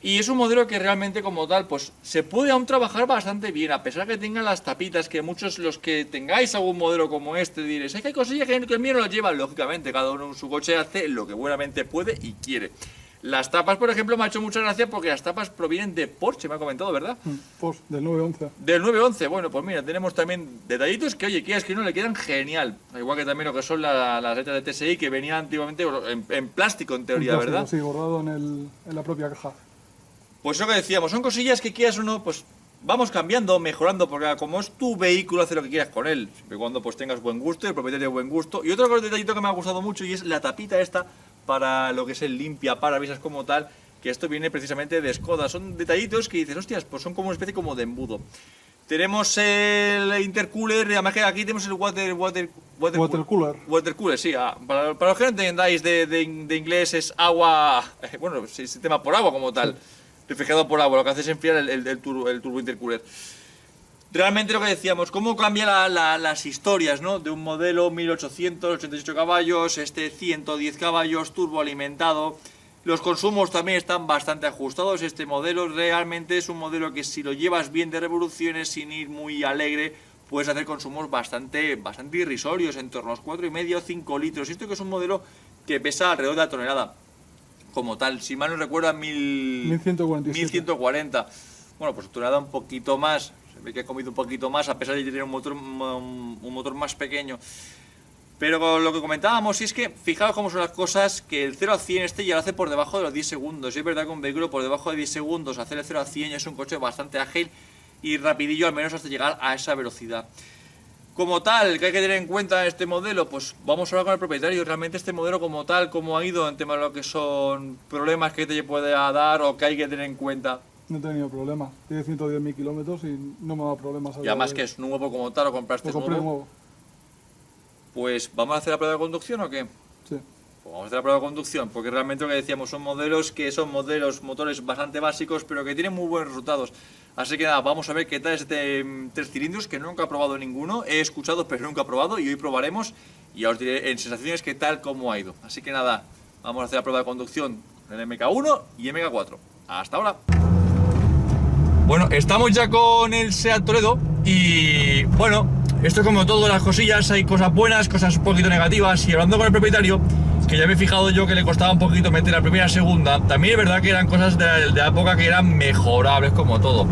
Y es un modelo que realmente como tal pues se puede aún trabajar bastante bien, a pesar que tengan las tapitas, que muchos los que tengáis algún modelo como este diréis, es que hay cosillas que el mío no las lleva, lógicamente, cada uno en su coche hace lo que buenamente puede y quiere. Las tapas, por ejemplo, me ha hecho mucha gracia porque las tapas provienen de Porsche, me ha comentado, ¿verdad? Porsche, del 911. Del 911, bueno, pues mira, tenemos también detallitos que, oye, quieras que no, le quedan genial. Igual que también lo que son las letras de TSI que venían antiguamente en plástico, en teoría, Un plástico, ¿verdad? Sí, bordado en la propia caja. Pues eso que decíamos, son cosillas que quieras o no, pues vamos cambiando, mejorando, porque como es tu vehículo, hace lo que quieras con él, siempre y cuando pues tengas buen gusto y el propietario buen gusto. Y otro detallito que me ha gustado mucho y es la tapita esta para lo que es el limpia parabrisas como tal, que esto viene precisamente de Skoda. Son detallitos que dices, hostias, pues son como una especie como de embudo. Tenemos el intercooler, además que aquí tenemos el water Watercooler. Watercooler, sí. Para los que no entendáis de inglés es agua, bueno, sistema por agua como tal. Sí. Refrigerado por agua, lo que hace es enfriar el turbo intercooler. Realmente lo que decíamos, cómo cambia las historias, ¿no? De un modelo 1888 caballos, 110 caballos, turbo alimentado. Los consumos también están bastante ajustados. Este modelo realmente es un modelo que si lo llevas bien de revoluciones, sin ir muy alegre, puedes hacer consumos bastante irrisorios, en torno a los 4,5 o 5 litros. Esto que es un modelo que pesa alrededor de la tonelada. Como tal, si mal no recuerdo, 1140. Bueno, pues tonelada un poquito más. Se ve que ha comido un poquito más, a pesar de tener un motor más pequeño. Pero lo que comentábamos es que, fijaos cómo son las cosas, que el 0 a 100 ya lo hace por debajo de los 10 segundos. Y es verdad que un vehículo por debajo de 10 segundos, hacer el 0 a 100 es un coche bastante ágil y rapidillo, al menos hasta llegar a esa velocidad. Como tal, ¿qué hay que tener en cuenta en este modelo? Pues vamos a hablar con el propietario. Realmente este modelo como tal, ¿cómo ha ido en tema de lo que son problemas que te puede dar o que hay que tener en cuenta? No he tenido problemas. Tiene 110.000 kilómetros y no me ha dado problemas. Y además que es nuevo como tal, o compraste nuevo. Pues, ¿vamos a hacer la prueba de conducción o qué? Sí. Pues vamos a hacer la prueba de conducción, porque realmente lo que decíamos son modelos que son motores bastante básicos, pero que tienen muy buenos resultados. Así que nada, vamos a ver qué tal este 3 cilindros, que nunca he probado ninguno, he escuchado pero nunca he probado, y hoy probaremos y ya os diré en sensaciones qué tal, cómo ha ido. Así que nada, vamos a hacer la prueba de conducción en el MK1 y MK4. ¡Hasta ahora! Bueno, estamos ya con el SEAT Toledo y bueno, esto como todas las cosillas, hay cosas buenas, cosas un poquito negativas, y hablando con el propietario, que ya me he fijado yo que le costaba un poquito meter la primera y segunda, también es verdad que eran cosas de la época que eran mejorables como todo.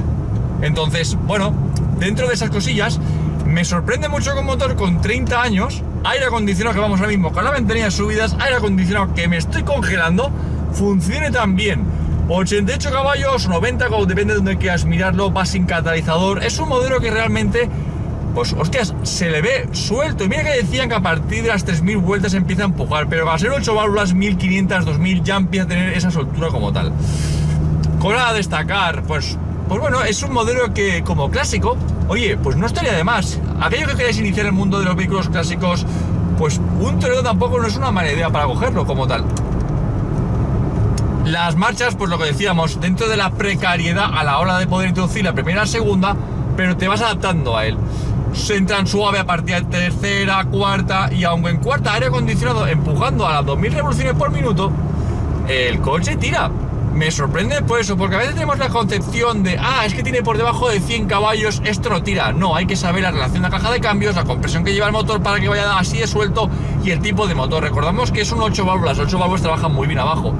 Entonces, bueno, dentro de esas cosillas, me sorprende mucho que un motor con 30 años, aire acondicionado, que vamos ahora mismo con la ventanilla subidas, aire acondicionado que me estoy congelando, funcione tan bien. 88 caballos, 90, depende de donde quieras mirarlo, va sin catalizador. Es un modelo que realmente, pues hostias, se le ve suelto. Y mira que decían que a partir de las 3000 vueltas empieza a empujar, pero para ser 8 válvulas, 1500, 2000 ya empieza a tener esa soltura como tal. Con nada a destacar, pues bueno, es un modelo que como clásico, oye, pues no estaría de más. Aquello que queráis iniciar el mundo de los vehículos clásicos, pues un Toledo tampoco no es una mala idea para cogerlo como tal. Las marchas, pues lo que decíamos, dentro de la precariedad a la hora de poder introducir la primera y la segunda, pero te vas adaptando a él. Se entran suave a partir de tercera, cuarta, y aunque en cuarta aire acondicionado empujando a las 2000 revoluciones por minuto, el coche tira. Me sorprende por eso, porque a veces tenemos la concepción de es que tiene por debajo de 100 caballos, esto no tira. No, hay que saber la relación de la caja de cambios, la compresión que lleva el motor para que vaya así de suelto y el tipo de motor. Recordamos que es un 8 válvulas, 8 válvulas trabajan muy bien abajo.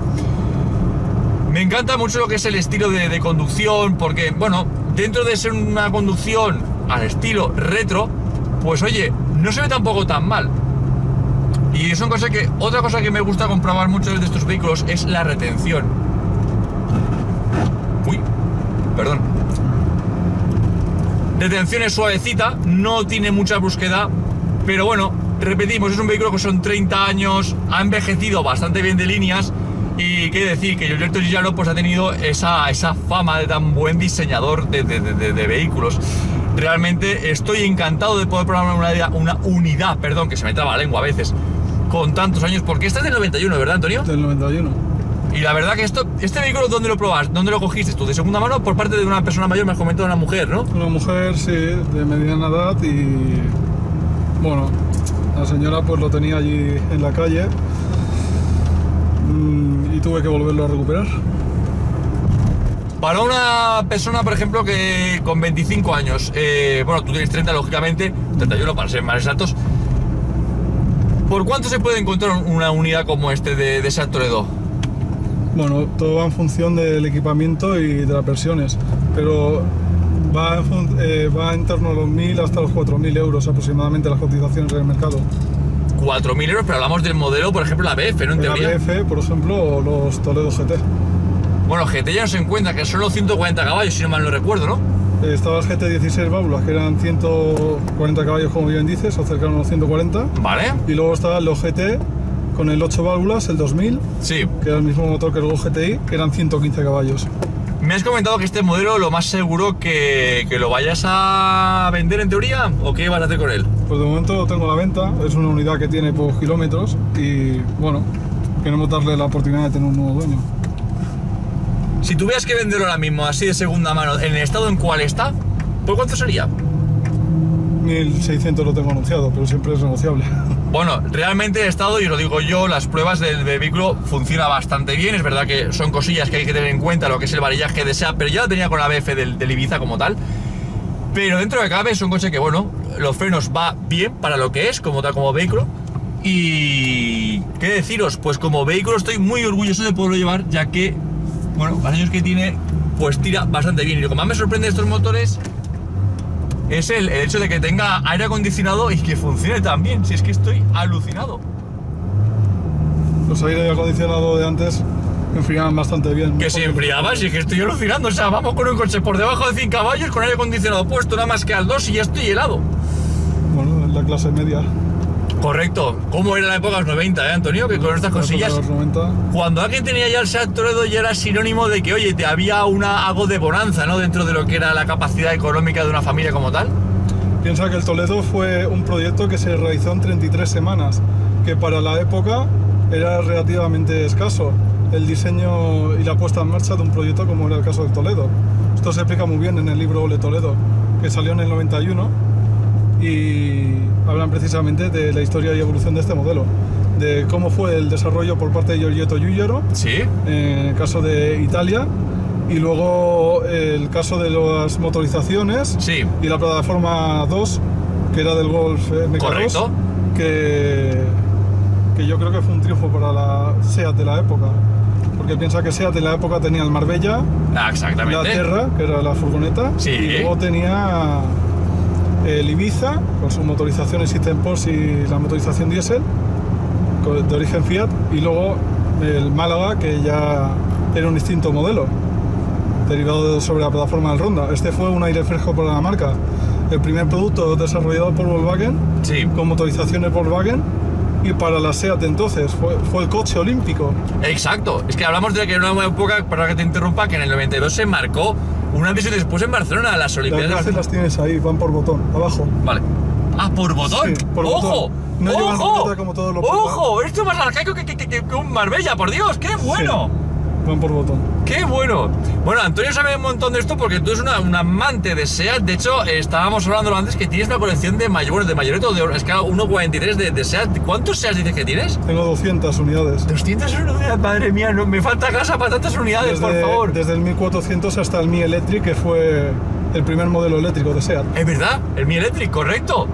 Me encanta mucho lo que es el estilo de conducción, porque, bueno, dentro de ser una conducción al estilo retro, pues oye, no se ve tampoco tan mal. Y son cosas que, otra cosa que me gusta comprobar mucho de estos vehículos es la retención. Perdón. Retención es suavecita, no tiene mucha brusquedad, pero bueno, repetimos, es un vehículo que son 30 años, ha envejecido bastante bien de líneas, y qué decir, que Giulietto Giugiaro pues ha tenido esa fama de tan buen diseñador de vehículos. Realmente estoy encantado de poder probar una unidad, que se me traba la lengua a veces, con tantos años, porque este es del 91, ¿verdad, Antonio? Del 91. Y la verdad que este vehículo, ¿dónde lo probas? ¿Dónde lo cogiste tú? ¿De segunda mano? Por parte de una persona mayor, me has comentado, una mujer, ¿no? Una mujer, sí, de mediana edad, y bueno, la señora pues lo tenía allí en la calle y tuve que volverlo a recuperar. Para una persona, por ejemplo, que con 25 años, bueno, tú tienes 30, lógicamente, 31 para ser más exactos, ¿por cuánto se puede encontrar una unidad como este de Seat Toledo? Bueno, todo va en función del equipamiento y de las versiones, pero va en torno a los 1.000 hasta los 4.000 euros aproximadamente las cotizaciones del mercado. 4.000 euros, pero hablamos del modelo, por ejemplo, la BF, ¿no? En La teoría. BF, por ejemplo, o los Toledo GT. Bueno, GT ya no se encuentra, que son los 140 caballos, si no mal no recuerdo, ¿no? Estaba el GT 16 válvulas, que eran 140 caballos, como bien dices, o cercanos a los 140. Vale. Y luego estaban los GT con el 8 válvulas, el 2000, Sí. que era el mismo motor que el Go GTI, que eran 115 caballos. Me has comentado que este modelo lo más seguro que lo vayas a vender en teoría, ¿o qué vas a hacer con él? Pues de momento lo tengo a la venta, es una unidad que tiene pocos kilómetros y bueno, queremos darle la oportunidad de tener un nuevo dueño. Si tuvieras que venderlo ahora mismo, así de segunda mano, en el estado en cual está, ¿por cuánto sería? 1.600 lo tengo anunciado, pero siempre es negociable. Bueno, realmente el estado, y os lo digo yo, las pruebas del vehículo funciona bastante bien. Es verdad que son cosillas que hay que tener en cuenta, lo que es el varillaje de SEAT, pero ya lo tenía con la BF del Ibiza como tal. Pero dentro de cabe es un coche que, bueno, los frenos va bien para lo que es, como tal, como vehículo. Y qué deciros, pues como vehículo estoy muy orgulloso de poderlo llevar, ya que, bueno, los años que tiene, pues tira bastante bien. Y lo que más me sorprende de estos motores es el hecho de que tenga aire acondicionado y que funcione tan bien. Si es que estoy alucinado. Los aires acondicionados de antes enfriaban bastante bien. Que se enfriaba, si es que estoy alucinando. O sea, vamos con un coche por debajo de 100 caballos con aire acondicionado puesto nada más que al 2 y ya estoy helado. Bueno, en la clase media. Correcto. ¿Cómo era la época de los 90, Antonio? Que con estas cosillas, Los 90. cuando alguien tenía ya el Seat Toledo, ya era sinónimo de que, oye, te había algo de bonanza, ¿no? Dentro de lo que era la capacidad económica de una familia como tal. Piensa que el Toledo fue un proyecto que se realizó en 33 semanas, que para la época era relativamente escaso el diseño y la puesta en marcha de un proyecto como era el caso del Toledo. Esto se explica muy bien en el libro Ole Toledo, que salió en el 91 y hablan precisamente de la historia y evolución de este modelo, de cómo fue el desarrollo por parte de Giulietto Giugiaro, Sí. en el caso de Italia, y luego el caso de las motorizaciones Sí. y la plataforma 2, que era del Golf MK2, Correcto. que yo creo que fue un triunfo para la SEAT de la época, porque piensa que SEAT en la época tenía el Marbella, Ah, exactamente. la Terra, que era la furgoneta, Sí. y luego tenía el Ibiza, con su motorización System Porsche y la motorización diésel, de origen Fiat, y luego el Málaga, que ya era un distinto modelo, derivado sobre la plataforma del Ronda. Este fue un aire fresco para la marca. El primer producto desarrollado por Volkswagen, Sí. con motorizaciones Volkswagen, y para la SEAT entonces fue el coche olímpico. Exacto. Es que hablamos de que era una época, para que te interrumpa, que en el 92 se marcó un antes y un después en Barcelona, las Las Olimpiadas. luces las tienes ahí, van por botón, abajo. Vale. Ah, por botón. Sí, por ¡Ojo! botón. No llevan ¡Ojo! rueda como todos los ¡Ojo! Esto es más arcaico que un Marbella, por Dios, qué bueno. van por botón. ¡Qué bueno! Bueno, Antonio sabe un montón de esto porque tú eres un amante de SEAT. De hecho, estábamos hablando antes que tienes una colección de Mayoretto de escala 1.43 de SEAT. ¿Cuántos SEAT dices que tienes? Tengo 200 unidades. 200 unidades, madre mía, no, me falta casa para tantas unidades, por favor. Desde el 1400 hasta el Mi Electric, que fue el primer modelo eléctrico de SEAT. Es verdad, el Mi Electric, correcto.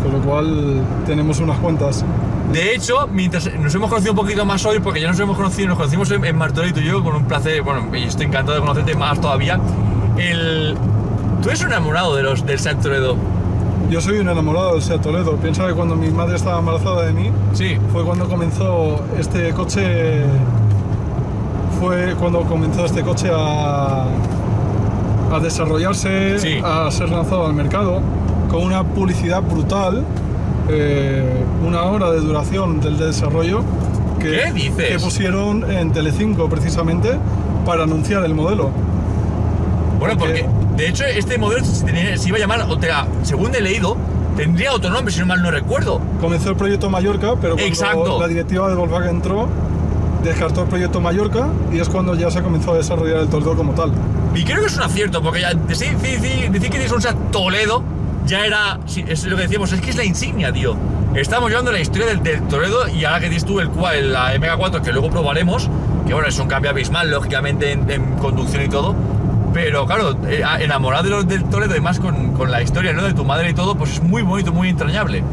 Con lo cual tenemos unas cuantas. De hecho, mientras nos hemos conocido un poquito más hoy, porque ya nos conocimos en Martorell y yo, con un placer, bueno, y estoy encantado de conocerte más todavía. Tú eres un enamorado del SEAT Toledo. Yo soy un enamorado del SEAT Toledo. Piensa que cuando mi madre estaba embarazada de mí, Sí. fue cuando comenzó este coche. A desarrollarse, Sí. a ser lanzado al mercado, con una publicidad brutal, 1 hora de duración del desarrollo, ¿Qué dices? que pusieron en Telecinco precisamente para anunciar el modelo. Bueno, porque de hecho este modelo se iba a llamar, según he leído, tendría otro nombre, si no mal no recuerdo. Comenzó el proyecto Mallorca, pero cuando Exacto. la directiva de Volkswagen entró, descartó el proyecto Mallorca y es cuando ya se comenzó a desarrollar el Toledo como tal. Y creo que es un acierto, porque ya decir que tienes un SEAT Toledo ya era, sí, es lo que decíamos, es que es la insignia, tío. Estamos llevando la historia del Toledo y ahora que tienes tú la MK4, que luego probaremos, que bueno, es un cambio abismal, lógicamente, en conducción y todo, pero claro, enamorado del Toledo y más con la historia, ¿no?, de tu madre y todo, pues es muy bonito, muy entrañable.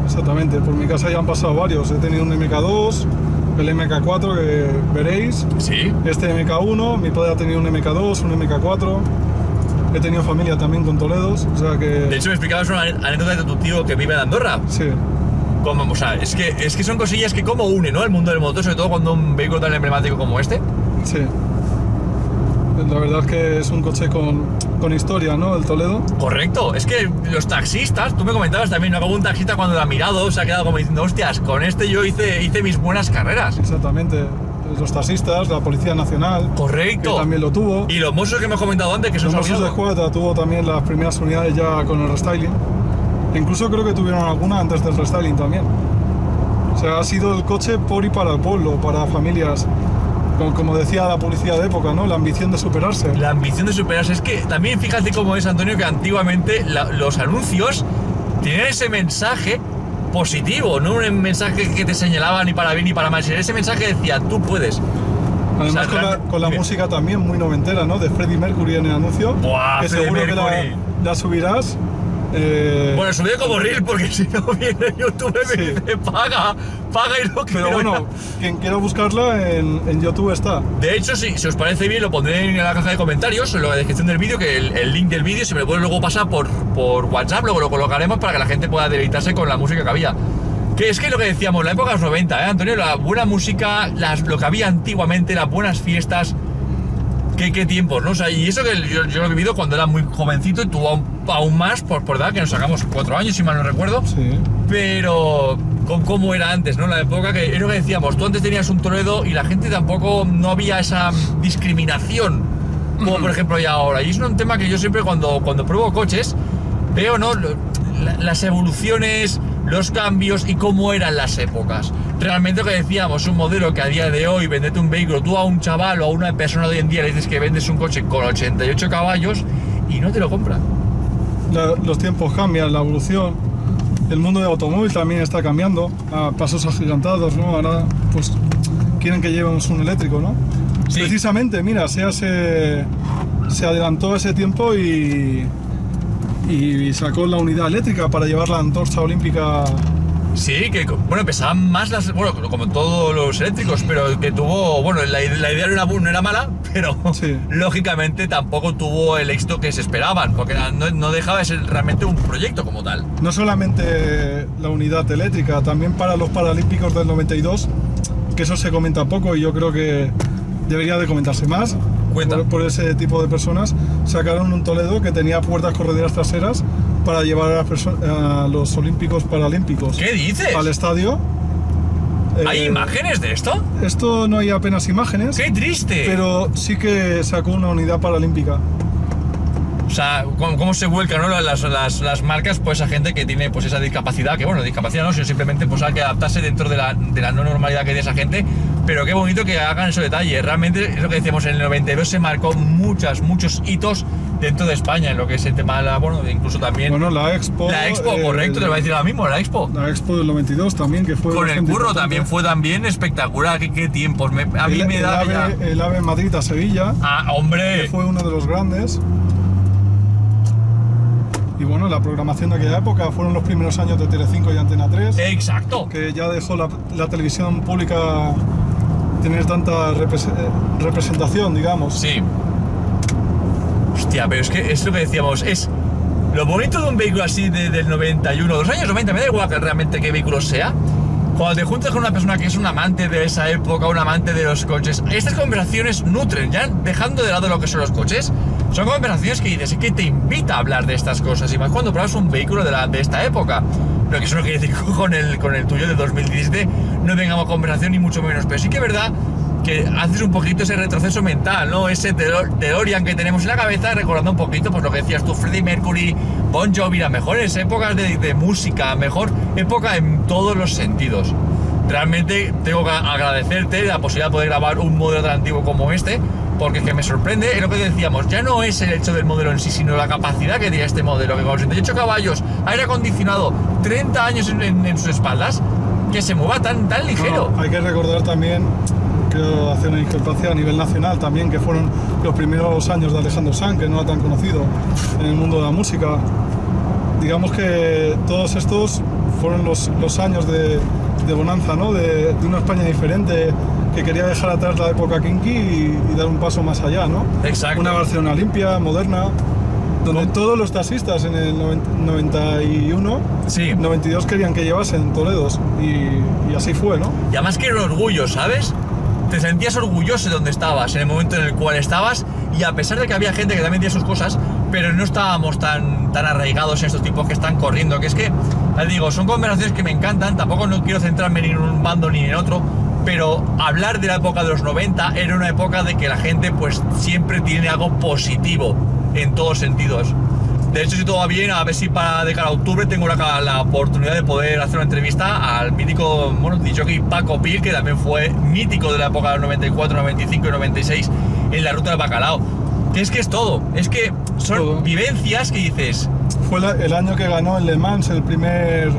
Exactamente, por mi casa ya han pasado varios. He tenido un MK2, el MK4 que veréis, Sí. este MK1, mi padre ha tenido un MK2, un MK4. He tenido familia también con Toledos, o sea que... De hecho, me explicabas una anécdota de tu tío que vive en Andorra. Sí, O sea, es que son cosillas que como une, ¿no?, el mundo del motor, sobre todo cuando un vehículo tan emblemático como este. sí. La verdad es que es un coche con historia, ¿no? El Toledo. Correcto, es que los taxistas, tú me comentabas también, ¿no?, como un taxista cuando lo ha mirado se ha quedado como diciendo, hostias, con este yo hice mis buenas carreras. Exactamente. Los taxistas, la Policía Nacional, Correcto. que también lo tuvo. Y los Mossos que hemos comentado antes, que son Los Mossos de Escuadra tuvo también las primeras unidades ya con el restyling. Incluso creo que tuvieron alguna antes del restyling también. O sea, ha sido el coche por y para el pueblo, para familias. Como decía la policía de época, ¿no? La ambición de superarse. La ambición de superarse. Es que también fíjate cómo es, Antonio, que antiguamente los anuncios tienen ese mensaje positivo, no un mensaje que te señalaba ni para bien ni para mal, sino ese mensaje que decía, tú puedes. Además O sea, con la música también muy noventera, ¿no? De Freddie Mercury en el anuncio. Buah, que Freddie seguro que Mercury. la subirás. Bueno, subí como reel porque si no viene YouTube me Sí. dice paga y no Pero quiero bueno, nada. quien quiera buscarla en YouTube está. De hecho, si os parece bien, lo pondré en la caja de comentarios, en la descripción del vídeo, que el link del vídeo, si me lo puedes luego pasar por WhatsApp, luego lo colocaremos para que la gente pueda deleitarse con la música que había. Que es que lo que decíamos, la época de los 90, Antonio, la buena música, lo que había antiguamente, las buenas fiestas, qué tiempos, ¿no? O sea, y eso que yo lo he vivido cuando era muy jovencito y tú aún más, por edad, que nos sacamos 4 años, si mal no recuerdo. Sí. Pero con cómo era antes, ¿no? La época que es lo que decíamos, tú antes tenías un Toledo y la gente tampoco, no había esa discriminación como por ejemplo hay ahora. Y es un tema que yo siempre cuando pruebo coches veo, ¿no?, las evoluciones, los cambios y cómo eran las épocas. Realmente lo que decíamos, un modelo que a día de hoy venderte un vehículo, tú a un chaval o a una persona de hoy en día le dices que vendes un coche con 88 caballos y no te lo compra. Los tiempos cambian, la evolución. El mundo del automóvil también está cambiando a pasos agigantados, ¿no? Ahora, pues, quieren que llevemos un eléctrico, ¿no? Sí. Precisamente, mira, SEAT se adelantó a ese tiempo y sacó la unidad eléctrica para llevar la antorcha olímpica. Sí, que bueno, pesaban más como todos los eléctricos, pero que tuvo, bueno, la idea no era mala, pero Sí. lógicamente tampoco tuvo el éxito que se esperaban, porque no dejaba de ser realmente un proyecto como tal. No solamente la unidad eléctrica, también para los Paralímpicos del 92, que eso se comenta poco y yo creo que debería de comentarse más. Cuenta. Por ese tipo de personas, sacaron un Toledo que tenía puertas correderas traseras para llevar a los olímpicos paralímpicos ¿Qué dices? al estadio. ¿Hay imágenes de esto? Esto no hay apenas imágenes, ¡Qué triste! pero sí que sacó una unidad paralímpica. O sea, cómo se vuelcan, ¿no?, las marcas, pues a gente que tiene pues esa discapacidad, que bueno, discapacidad no, sino simplemente pues hay que adaptarse dentro de la no normalidad que tiene esa gente pero qué bonito que hagan esos detalles. Realmente es lo que decíamos, en el 92 se marcó muchos hitos dentro de España, en lo que es el tema de la, bueno, incluso también... Bueno, la Expo... correcto, te lo voy a decir ahora mismo, la Expo. La Expo del 92 también, que fue... Con el curro importante. fue también espectacular, qué tiempos. A mí me da ya... El AVE Madrid a Sevilla, ¡Ah, hombre! que fue uno de los grandes. Y bueno, la programación de aquella época fueron los primeros años de Telecinco y Antena 3, ¡Exacto! que ya dejó la televisión pública tener tanta representación, digamos. Sí. Hostia, pero es que es lo que decíamos, es lo bonito de un vehículo así del 91, de los años 90, me da igual que realmente qué vehículo sea. Cuando te juntas con una persona que es un amante de esa época, un amante de los coches, estas conversaciones nutren, ya dejando de lado lo que son los coches, son conversaciones que dices, es que te invita a hablar de estas cosas, y más cuando pruebas un vehículo de esta época. Lo que eso no quiere decir que con el tuyo de 2017 no tengamos conversación ni mucho menos, pero sí que es verdad que haces un poquito ese retroceso mental, ¿no? Ese DeLorean que tenemos en la cabeza, recordando un poquito, pues lo que decías tú, Freddie Mercury, Bon Jovi, las mejores épocas de música, mejor época en todos los sentidos. Realmente tengo que agradecerte la posibilidad de poder grabar un modelo tan antiguo como este, porque es que me sorprende, es lo que decíamos, ya no es el hecho del modelo en sí, sino la capacidad que tiene este modelo, que con 78 caballos, aire acondicionado, 30 años en sus espaldas, que se mueva tan ligero. Bueno, hay que recordar también, quiero hacer una discrepancia a nivel nacional también, que fueron los primeros años de Alejandro Sanz, que no era tan conocido en el mundo de la música. Digamos que todos estos fueron los años de bonanza, ¿no? De una España diferente, que quería dejar atrás la época kinky y dar un paso más allá, ¿no? Exacto. Una Barcelona limpia, moderna, donde todos los taxistas en el 91, Sí. 92 querían que llevasen Toledos, y así fue, ¿no? Y además que era un orgullo, ¿sabes? Te sentías orgulloso de donde estabas, en el momento en el cual estabas, y a pesar de que había gente que también tenía sus cosas, pero no estábamos tan arraigados en estos tipos que están corriendo, que es que, les digo, son conversaciones que me encantan, tampoco no quiero centrarme ni en un bando ni en otro, pero hablar de la época de los 90 era una época de que la gente pues siempre tiene algo positivo en todos sentidos. De hecho, si todo va bien, a ver si de cara a octubre tengo la oportunidad de poder hacer una entrevista al mítico, bueno, disjockey Paco Pil, que también fue mítico de la época del 94, 95 y 96 en la ruta del bacalao. Que es todo, es que son Todo. vivencias que dices... Fue el año que ganó en Le Mans el primer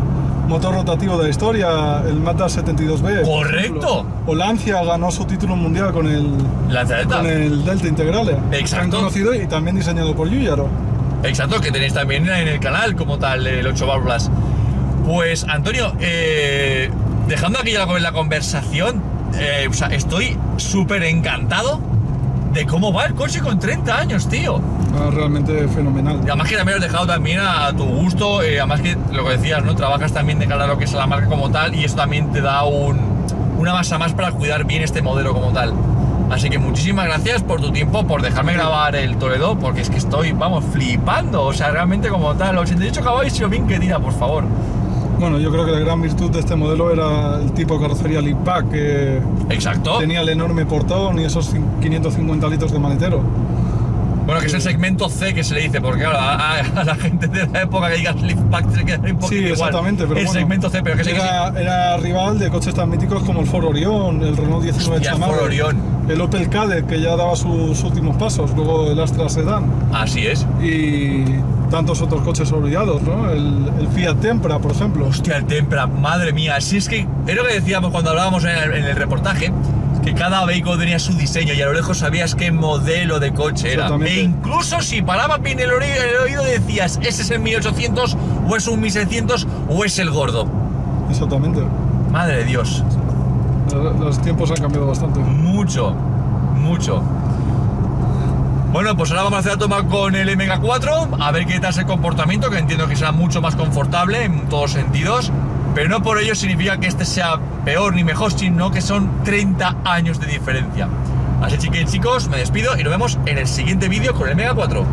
motor rotativo de la historia, el Mazda 72B. ¡Correcto! O Lancia ganó su título mundial con el Lanzadeta. Delta Integrale. Exacto. Tan conocido y también diseñado por Giugiaro. Exacto, que tenéis también en el canal como tal, el 8 válvulas. Pues, Antonio, dejando aquí la conversación, o sea, estoy súper encantado de cómo va el coche con 30 años, tío. Realmente fenomenal. Y además que también lo has dejado también a tu gusto, además que lo que decías, ¿no? Trabajas también de cara a lo que es la marca como tal, y eso también te da una masa más para cuidar bien este modelo como tal. Así que muchísimas gracias por tu tiempo, por dejarme grabar el Toledo, porque es que estoy, vamos, flipando. O sea, realmente como tal, 88 caballos y lo bien que tira, por favor. Bueno, yo creo que la gran virtud de este modelo era el tipo de carrocería liftback, que Exacto. tenía el enorme portón y esos 550 litros de maletero. Bueno, que es el segmento C que se le dice, porque claro, a la gente de la época que digas liftback se le queda un poquito Sí, igual. exactamente, pero el bueno, segmento C, pero que sí que sí. era rival de coches tan míticos como el Ford Orion, el Renault 19 Hostia, el Chamado, Ford Orion. el Opel Kadett, que ya daba sus últimos pasos, luego el Astra Sedan Así es. y tantos otros coches olvidados, ¿no? El Fiat Tempra, por ejemplo. Hostia, el Tempra, madre mía. Si es que es lo que decíamos cuando hablábamos en el reportaje, que cada vehículo tenía su diseño y a lo lejos sabías qué modelo de coche era. Exactamente. E incluso si paraba bien el oído decías, ¿ese es el 1800 o es un 1600 o es el gordo? Exactamente. Madre de Dios. Los tiempos han cambiado bastante. Mucho, mucho. Bueno, pues ahora vamos a hacer la toma con el MK4, a ver qué tal es el comportamiento, que entiendo que será mucho más confortable en todos sentidos, pero no por ello significa que este sea peor ni mejor, sino que son 30 años de diferencia. Así que chicos, me despido y nos vemos en el siguiente vídeo con el MK4.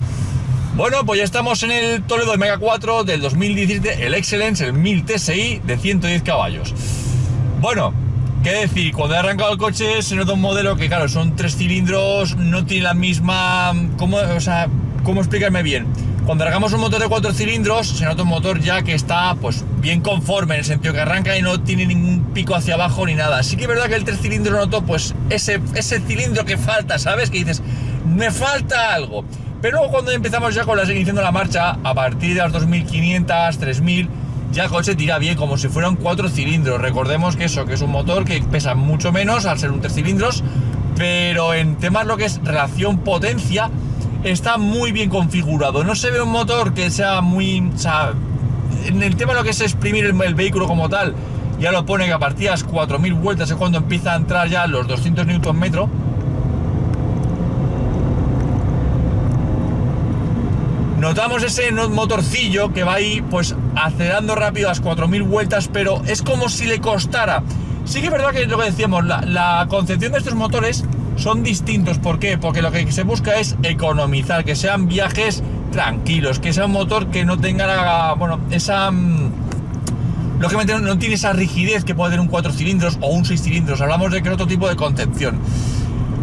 Bueno, pues ya estamos en el Toledo MK4 del 2017, el Excellence, el 1000 TSI de 110 caballos. Bueno, qué decir, cuando he arrancado el coche se nota un modelo que, claro, son 3 cilindros, no tiene la misma... ¿Cómo explicarme bien? Cuando largamos un motor de 4 cilindros, se nota un motor ya que está pues bien conforme, en el sentido que arranca y no tiene ningún pico hacia abajo ni nada. Sí que es verdad que el 3 cilindros noto pues ese cilindro que falta, ¿sabes? Que dices, me falta algo. Pero luego cuando empezamos ya con iniciando la marcha, a partir de las 2500, 3000, ya el coche tira bien, como si fueran 4 cilindros. Recordemos que eso, que es un motor que pesa mucho menos al ser un 3 cilindros, pero en temas lo que es relación potencia, está muy bien configurado. No se ve un motor que sea muy... O sea, en el tema de lo que es exprimir el vehículo como tal, ya lo pone que a partir de las 4000 vueltas es cuando empieza a entrar ya los 200 Nm. Notamos ese motorcillo que va ahí pues acelerando rápido a las 4000 vueltas, pero es como si le costara. Sí que es verdad que es lo que decíamos, la concepción de estos motores son distintos. ¿Por qué? Porque lo que se busca es economizar, que sean viajes tranquilos, que sea un motor que no tenga esa... Lógicamente no tiene esa rigidez que puede tener un 4 cilindros o un 6 cilindros. Hablamos de que es otro tipo de concepción.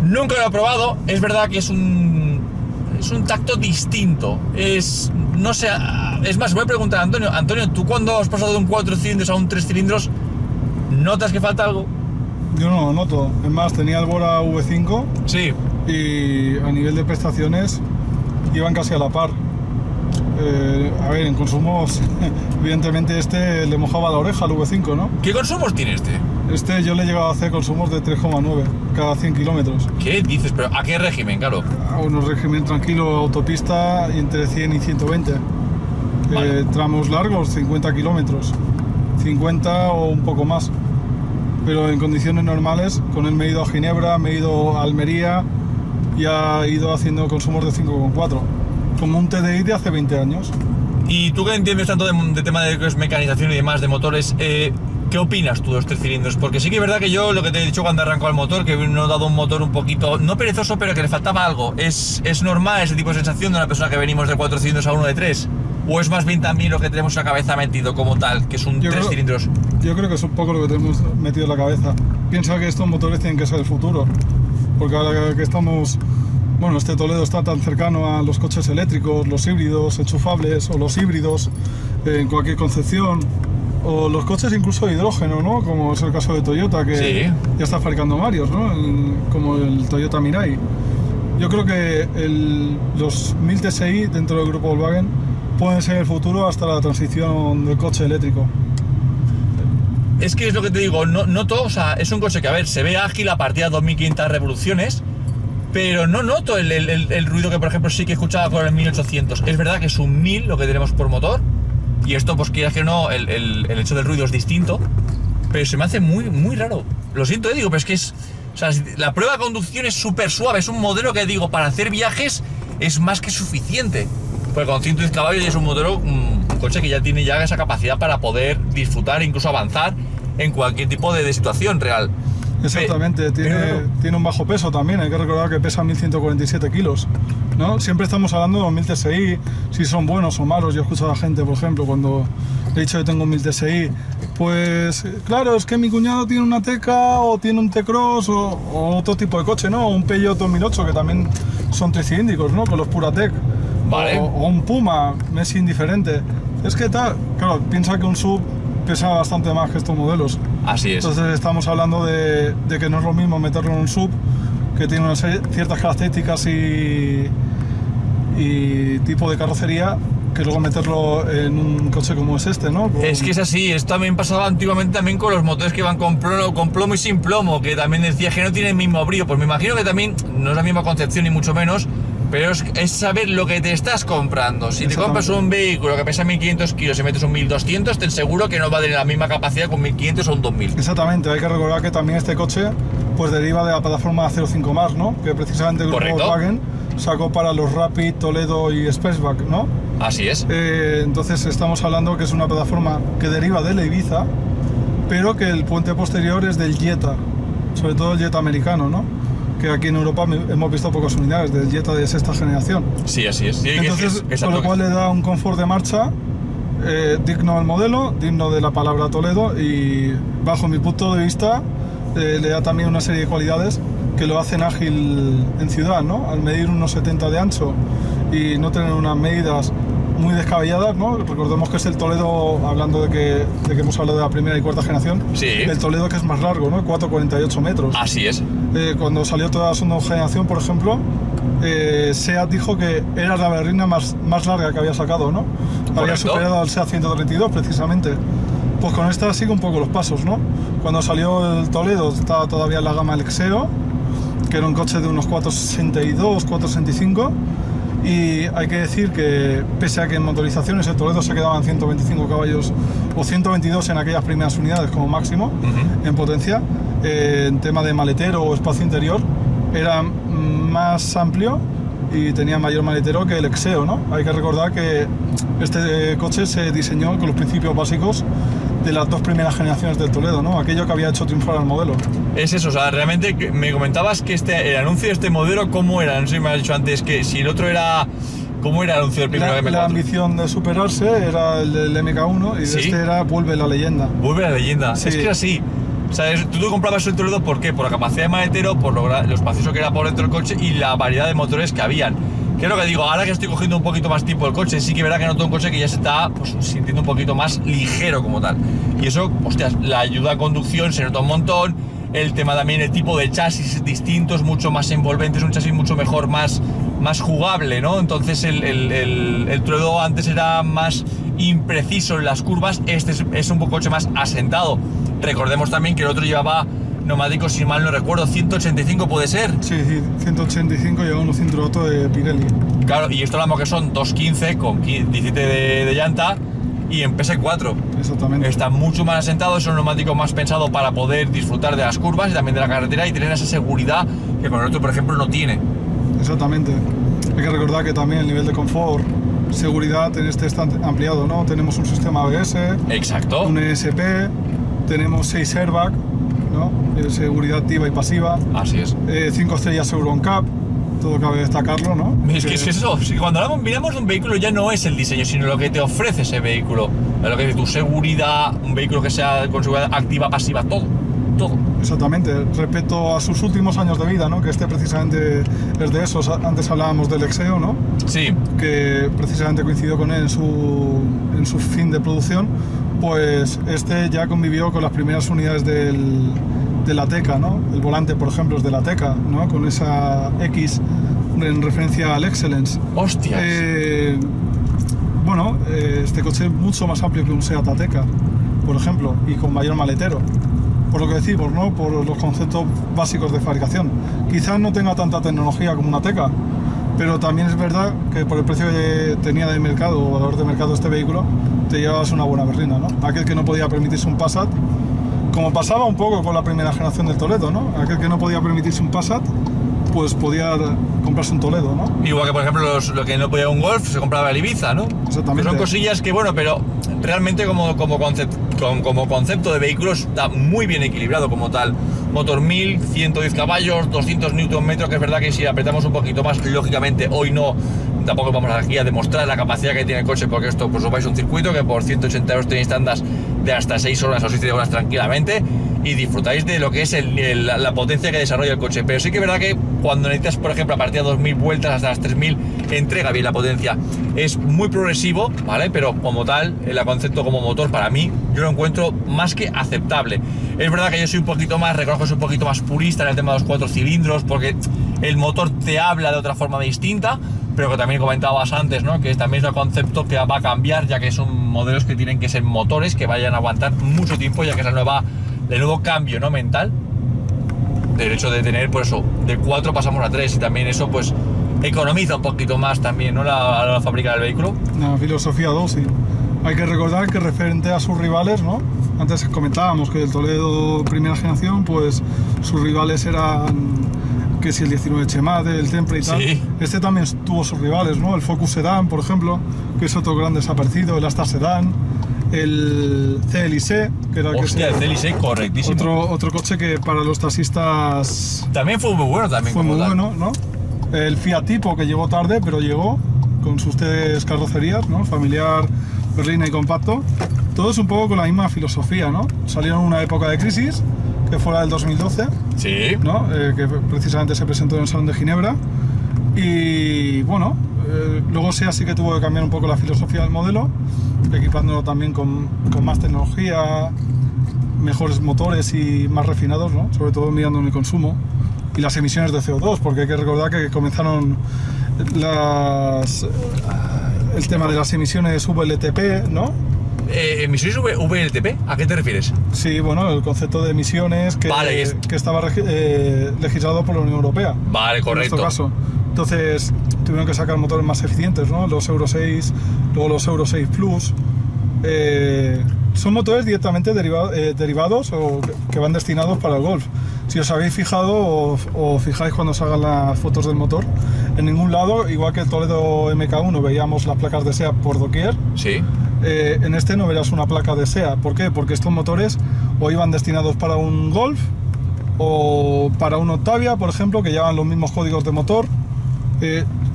Nunca lo he probado, es verdad que es un tacto distinto. No sé, es más, voy a preguntar a Antonio. Antonio, ¿tú cuando has pasado de un 4 cilindros a un 3 cilindros, notas que falta algo? Yo no lo noto. Es más, tenía el Bora V5 Sí. y a nivel de prestaciones iban casi a la par. A ver, en consumos, evidentemente le mojaba la oreja al V5, ¿no? ¿Qué consumos tiene este? Yo le he llegado a hacer consumos de 3,9 cada 100 kilómetros. ¿Qué dices? ¿Pero a qué régimen, claro? A unos régimen tranquilo, autopista, entre 100 y 120. Vale. Tramos largos, 50 kilómetros. 50 o un poco más. Pero en condiciones normales, con él me he ido a Ginebra, me he ido a Almería y he ido haciendo consumos de 5,4. Como un TDI de hace 20 años. Y tú que entiendes tanto de tema de mecanización y demás, de motores, ¿qué opinas tú de los 3 cilindros? Porque sí que es verdad que yo, lo que te he dicho cuando arrancó el motor, que no he dado un motor un poquito, no perezoso, pero que le faltaba algo. ¿Es normal ese tipo de sensación de una persona que venimos de 4 cilindros a uno de 3? ¿O es más bien también lo que tenemos en la cabeza metido como tal, que es un 3 cilindros? Yo creo que es un poco lo que tenemos metido en la cabeza. Piensa que estos motores tienen que ser el futuro. Porque ahora que estamos... Bueno, este Toledo está tan cercano a los coches eléctricos, los híbridos enchufables o los híbridos en cualquier concepción, o los coches incluso de hidrógeno, ¿no? Como es el caso de Toyota, que sí, ya está fabricando varios, ¿no? Como el Toyota Mirai. Yo creo que los 1000 TSI dentro del grupo Volkswagen pueden ser el futuro hasta la transición del coche eléctrico. Es que es lo que te digo, noto, o sea, es un coche que, a ver, se ve ágil a partir de 2500 revoluciones, pero no noto el ruido que, por ejemplo, sí que escuchaba con el 1800. Es verdad que es un 1000 lo que tenemos por motor, y esto, pues quieras que no, el hecho del ruido es distinto, pero se me hace muy, muy raro. Lo siento, digo, pero es que o sea, la prueba de conducción es súper suave, es un modelo que, digo, para hacer viajes es más que suficiente. Porque con 110 caballos es un modelo, un coche que ya tiene ya esa capacidad para poder disfrutar e incluso avanzar en cualquier tipo de situación real. Exactamente, tiene un bajo peso también, hay que recordar que pesa 1147 kilos, ¿no? Siempre estamos hablando de los 1000 TSI, si son buenos o malos. Yo he escuchado a la gente, por ejemplo, cuando he dicho que tengo un 1000 TSI, pues claro, es que mi cuñado tiene una Teca o tiene un T-Cross o otro tipo de coche, ¿no? Un Peugeot 2008, que también son tricilíndricos, ¿no? Con los Puratec. Vale. O un Puma, me es indiferente. Es que tal, claro, piensa que un SUV pesa bastante más que estos modelos. Así es. Entonces estamos hablando de que no es lo mismo meterlo en un SUV, que tiene unas ciertas características y tipo de carrocería, que luego meterlo en un coche como es este, ¿no? Es que es así, esto también pasaba antiguamente también con los motores que van con plomo y sin plomo, que también decía que no tienen el mismo brío. Pues me imagino que también no es la misma concepción ni mucho menos, pero es saber lo que te estás comprando. Si te compras un vehículo que pesa 1500 kilos y metes un 1200, ten seguro que no va a tener la misma capacidad con 1500 o un 2000. Exactamente, hay que recordar que también este coche pues deriva de la plataforma 05 más, ¿no? Que precisamente el grupo Volkswagen sacó para los Rapid, Toledo y Spaceback, ¿no? Así es. Entonces estamos hablando que es una plataforma que deriva del Ibiza, pero que el puente posterior es del Jetta, sobre todo el Jetta americano, ¿no? Que aquí en Europa hemos visto pocas unidades del Jetta de sexta generación. Sí, así es. Sí, entonces, con lo cual le da un confort de marcha digno al modelo, digno de la palabra Toledo, y bajo mi punto de vista le da también una serie de cualidades que lo hacen ágil en ciudad, ¿no? Al medir unos 70 de ancho y no tener unas medidas muy descabelladas, ¿no? Recordemos que es el Toledo, hablando de que hemos hablado de la primera y cuarta generación, Sí. el Toledo que es más largo, ¿no? 4,48 metros. Así es. Cuando salió toda la segunda generación, por ejemplo, SEAT dijo que era la berlina más larga que había sacado, ¿no? Había Correcto. superado al SEAT 132 precisamente. Pues con esta sigue un poco los pasos, ¿no? Cuando salió el Toledo estaba todavía en la gama el Exeo, que era un coche de unos 462, 465, y hay que decir que pese a que en motorizaciones el Toledo se quedaba en 125 caballos o 122 en aquellas primeras unidades como máximo en potencia, en tema de maletero o espacio interior era más amplio y tenía mayor maletero que el Exeo, ¿no? Hay que recordar que este coche se diseñó con los principios básicos de las dos primeras generaciones del Toledo, ¿no? Aquello que había hecho triunfar al modelo. Es eso, o sea, realmente me comentabas que el anuncio de este modelo, ¿cómo era? No sé si me has dicho antes que si el otro era... ¿Cómo era el anuncio del primero M4? La ambición de superarse era el del MK1 y ¿Sí? este era Vuelve la leyenda. Vuelve la leyenda. Sí. Es que era así. O sea, tú comprabas el Toledo, ¿por qué? Por la capacidad de maletero, por lo espacioso que era por dentro del coche y la variedad de motores que habían. Que es lo que digo, ahora que estoy cogiendo un poquito más tiempo el coche, sí que verá que noto un coche que ya se está pues, sintiendo un poquito más ligero como tal. Y eso, hostias, la ayuda a conducción se nota un montón. El tema también, el tipo de chasis distintos, mucho más envolventes, un chasis mucho mejor, más jugable, ¿no? Entonces el Toledo antes era más impreciso en las curvas, este es un coche más asentado. Recordemos también que el otro llevaba neumáticos, si mal no recuerdo, 185 puede ser. Sí, 185 y uno cinturotto de Pirelli. Claro, y esto hablamos que son 215 con 17 de llanta y en PS4. Exactamente. Está mucho más asentado, es un neumático más pensado para poder disfrutar de las curvas y también de la carretera y tener esa seguridad que con el otro, por ejemplo, no tiene. Exactamente. Hay que recordar que también el nivel de confort, seguridad en este está ampliado, ¿no? Tenemos un sistema ABS, Exacto. un ESP, tenemos 6 airbags, ¿no? Seguridad activa y pasiva, Así es. 5 estrellas Euro NCAP, todo cabe destacarlo, ¿no? Es que es eso, si cuando miramos de un vehículo ya no es el diseño, sino lo que te ofrece ese vehículo. Lo que es tu seguridad, un vehículo que sea con seguridad activa, pasiva, todo. Exactamente, respecto a sus últimos años de vida, ¿no? Que este precisamente es de esos. Antes hablábamos del Exeo, ¿no? Sí, Que precisamente coincidió con él en su fin de producción. Pues este ya convivió con las primeras unidades de la Teca, ¿no? El volante, por ejemplo, es de la Teca, ¿no? Con esa X en referencia al Excellence. hostias. Bueno, este coche es mucho más amplio que un Seat Ateca, por ejemplo, y con mayor maletero. Por lo que decimos, ¿no? Por los conceptos básicos de fabricación. Quizás no tenga tanta tecnología como una Teca, pero también es verdad que por el precio que tenía de mercado o valor de mercado este vehículo, te llevabas una buena berlina, ¿no? Aquel que no podía permitirse un Passat, como pasaba un poco con la primera generación del Toledo, ¿no? Aquel que no podía permitirse un Passat, pues podía comprarse un Toledo, ¿no? Igual que, por ejemplo, lo que no podía un Golf, se compraba el Ibiza, ¿no? Exactamente. Que son cosillas que, bueno, pero realmente como concepto de vehículos está muy bien equilibrado como tal. Motor 1000, 110 caballos, 200 Nm, que es verdad que si apretamos un poquito más, lógicamente hoy no, tampoco vamos aquí a demostrar la capacidad que tiene el coche, porque esto pues os vais a un circuito que por 180 euros tenéis tandas de hasta 6 horas o 7 horas tranquilamente y disfrutáis de lo que es la potencia que desarrolla el coche. Pero sí que es verdad que cuando necesitas, por ejemplo, a partir de 2000 vueltas hasta las 3000, entrega bien la potencia. Es muy progresivo, ¿vale? Pero como tal, el concepto como motor, para mí, yo lo encuentro más que aceptable. Es verdad que yo soy un poquito más, reconozco que soy un poquito más purista en el tema de los 4 cilindros, porque el motor te habla de otra forma distinta, pero que también comentabas antes, ¿no? Que también es un concepto que va a cambiar, ya que son modelos que tienen que ser motores que vayan a aguantar mucho tiempo, ya que es el nuevo cambio, ¿no? Mental, del hecho de tener, pues eso, de 4 pasamos a 3 y también eso, pues, economiza un poquito más también, ¿no? A la fabricar el vehículo. Una filosofía DOSI. Hay que recordar que referente a sus rivales, ¿no? Antes comentábamos que el Toledo primera generación, pues sus rivales eran que si el 19 Chemade, el Temple y tal. Sí. Este también tuvo sus rivales, ¿no? El Focus Sedan, por ejemplo, que es otro gran desaparecido, el Astra Sedan, el CLIC, que era Hostia, el CLIC, correctísimo. otro coche que para los taxistas También fue muy bueno también. fue como muy tal. bueno, ¿no? El Fiat Tipo, que llegó tarde, pero llegó con sus 3 carrocerías, ¿no? Familiar, berlina y compacto. Todo es un poco con la misma filosofía, ¿no? Salieron en una época de crisis, que fue la del 2012, Sí. ¿no? Que precisamente se presentó en el Salón de Ginebra. Y bueno, Luego SEAT sí que tuvo que cambiar un poco la filosofía del modelo, equipándolo también con más tecnología, mejores motores y más refinados, ¿no? Sobre todo mirando en el consumo y las emisiones de CO2, porque hay que recordar que comenzaron el tema de las emisiones VLTP, ¿no? ¿Emisiones VLTP? ¿A qué te refieres? Sí, bueno, el concepto de emisiones que estaba legislado por la Unión Europea. Vale, correcto. En nuestro caso. Entonces tuvieron que sacar motores más eficientes, ¿no? Los Euro 6, luego los Euro 6 Plus. Son motores directamente derivados o que van destinados para el Golf. Si os habéis fijado o fijáis cuando salgan las fotos del motor, en ningún lado, igual que el Toledo MK1 veíamos las placas de SEAT por doquier, sí. En este no verás una placa de SEAT. ¿Por qué? Porque estos motores o iban destinados para un Golf o para un Octavia, por ejemplo, que llevan los mismos códigos de motor.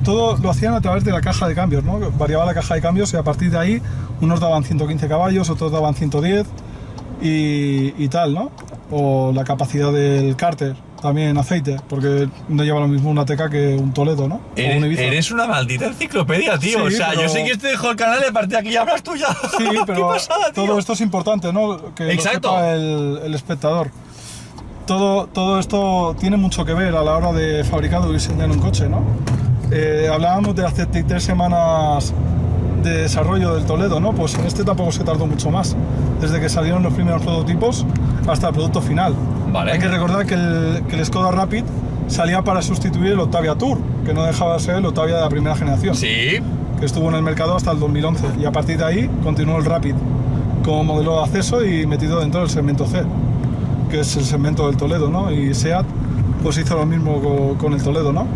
Todo lo hacían a través de la caja de cambios, ¿no? Variaba la caja de cambios y a partir de ahí unos daban 115 caballos, otros daban 110 y tal, ¿no? O la capacidad del cárter, también en aceite, porque no lleva lo mismo una Teca que un Toledo, ¿no? O un Ibiza. Eres una maldita enciclopedia, tío. Sí, o sea, pero... yo sé que te dejo el canal y a partir de aquí ya hablas tú ya. Sí, pero pasada, todo esto es importante, ¿no? Que exacto. lo sepa el espectador. Todo esto tiene mucho que ver a la hora de fabricar o diseñar un coche, ¿no? Hablábamos de las 33 semanas de desarrollo del Toledo, ¿no? Pues en este tampoco se tardó mucho más, desde que salieron los primeros prototipos hasta el producto final. Vale. Hay que recordar que el Skoda Rapid salía para sustituir el Octavia Tour, que no dejaba de ser el Octavia de la primera generación, Sí. que estuvo en el mercado hasta el 2011, y a partir de ahí continuó el Rapid como modelo de acceso y metido dentro del segmento C, que es el segmento del Toledo, ¿no? Y SEAT pues hizo lo mismo con el Toledo, ¿no?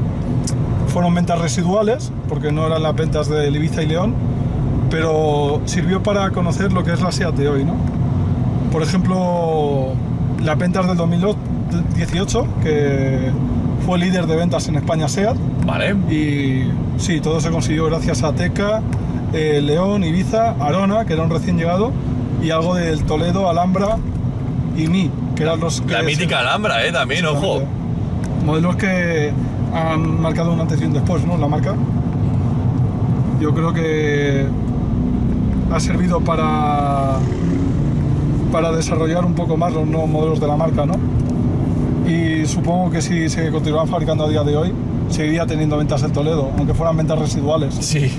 Fueron ventas residuales, porque no eran las ventas de Ibiza y León, pero sirvió para conocer lo que es la SEAT de hoy, ¿no? Por ejemplo, las ventas del 2018, que fue líder de ventas en España SEAT. Vale. Y sí, todo se consiguió gracias a Teca, León, Ibiza, Arona, que era un recién llegado, y algo del Toledo, Alhambra y Mi, que eran los que... La mítica Alhambra, también, ojo. Modelos que han marcado un antes y un después, ¿no? La marca. Yo creo que ha servido para desarrollar un poco más los nuevos modelos de la marca, ¿no? Y supongo que si se continuaban fabricando a día de hoy, seguiría teniendo ventas el Toledo, aunque fueran ventas residuales. Sí.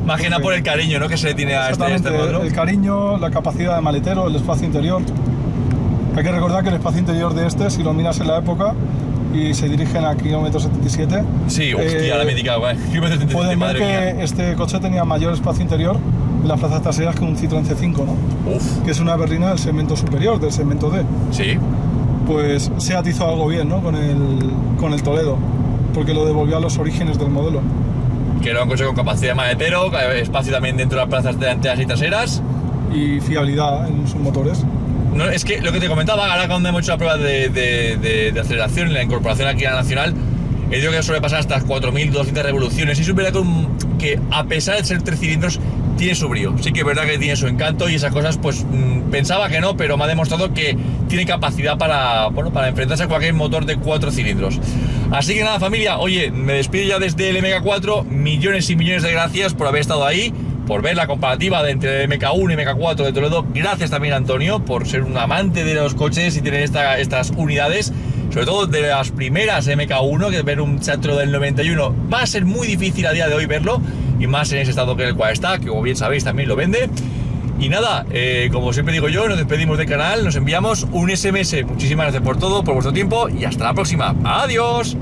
Más que nada por el cariño, ¿no? Que se le tiene a este modelo. El cariño, la capacidad de maletero, el espacio interior. Hay que recordar que el espacio interior de este, si lo miras en la época y se dirigen a kilómetro 77, Sí, hostia, la mítica, güey. Kilómetro 77, pueden ver madre que mía. este coche tenía mayor espacio interior en las plazas traseras que un Citroën C5, ¿no? Uf, Que es una berlina del segmento superior, del segmento D. sí. Pues SEAT hizo algo bien, ¿no? Con el Toledo, porque lo devolvió a los orígenes del modelo. Que era un coche con capacidad de maletero, espacio también dentro de las plazas delanteras y traseras. Y fiabilidad en sus motores. No, es que lo que te comentaba, ahora cuando hemos hecho la prueba de aceleración en la incorporación aquí a la Nacional, he dicho que suele pasar hasta 4.200 revoluciones. Y es verdad que a pesar de ser 3 cilindros, tiene su brío. Sí que es verdad que tiene su encanto y esas cosas, pues pensaba que no, pero me ha demostrado que tiene capacidad para enfrentarse a cualquier motor de 4 cilindros. Así que nada, familia, oye, me despido ya desde el MK4. Millones y millones de gracias por haber estado ahí, por ver la comparativa entre el MK1 y MK4 de Toledo. Gracias también, Antonio, por ser un amante de los coches y tener estas unidades, sobre todo de las primeras MK1, que ver un Chatro del 91 va a ser muy difícil a día de hoy verlo, y más en ese estado que en el cual está, que como bien sabéis también lo vende. Y nada, como siempre digo yo, nos despedimos del canal, nos enviamos un SMS. Muchísimas gracias por todo, por vuestro tiempo, y hasta la próxima. ¡Adiós!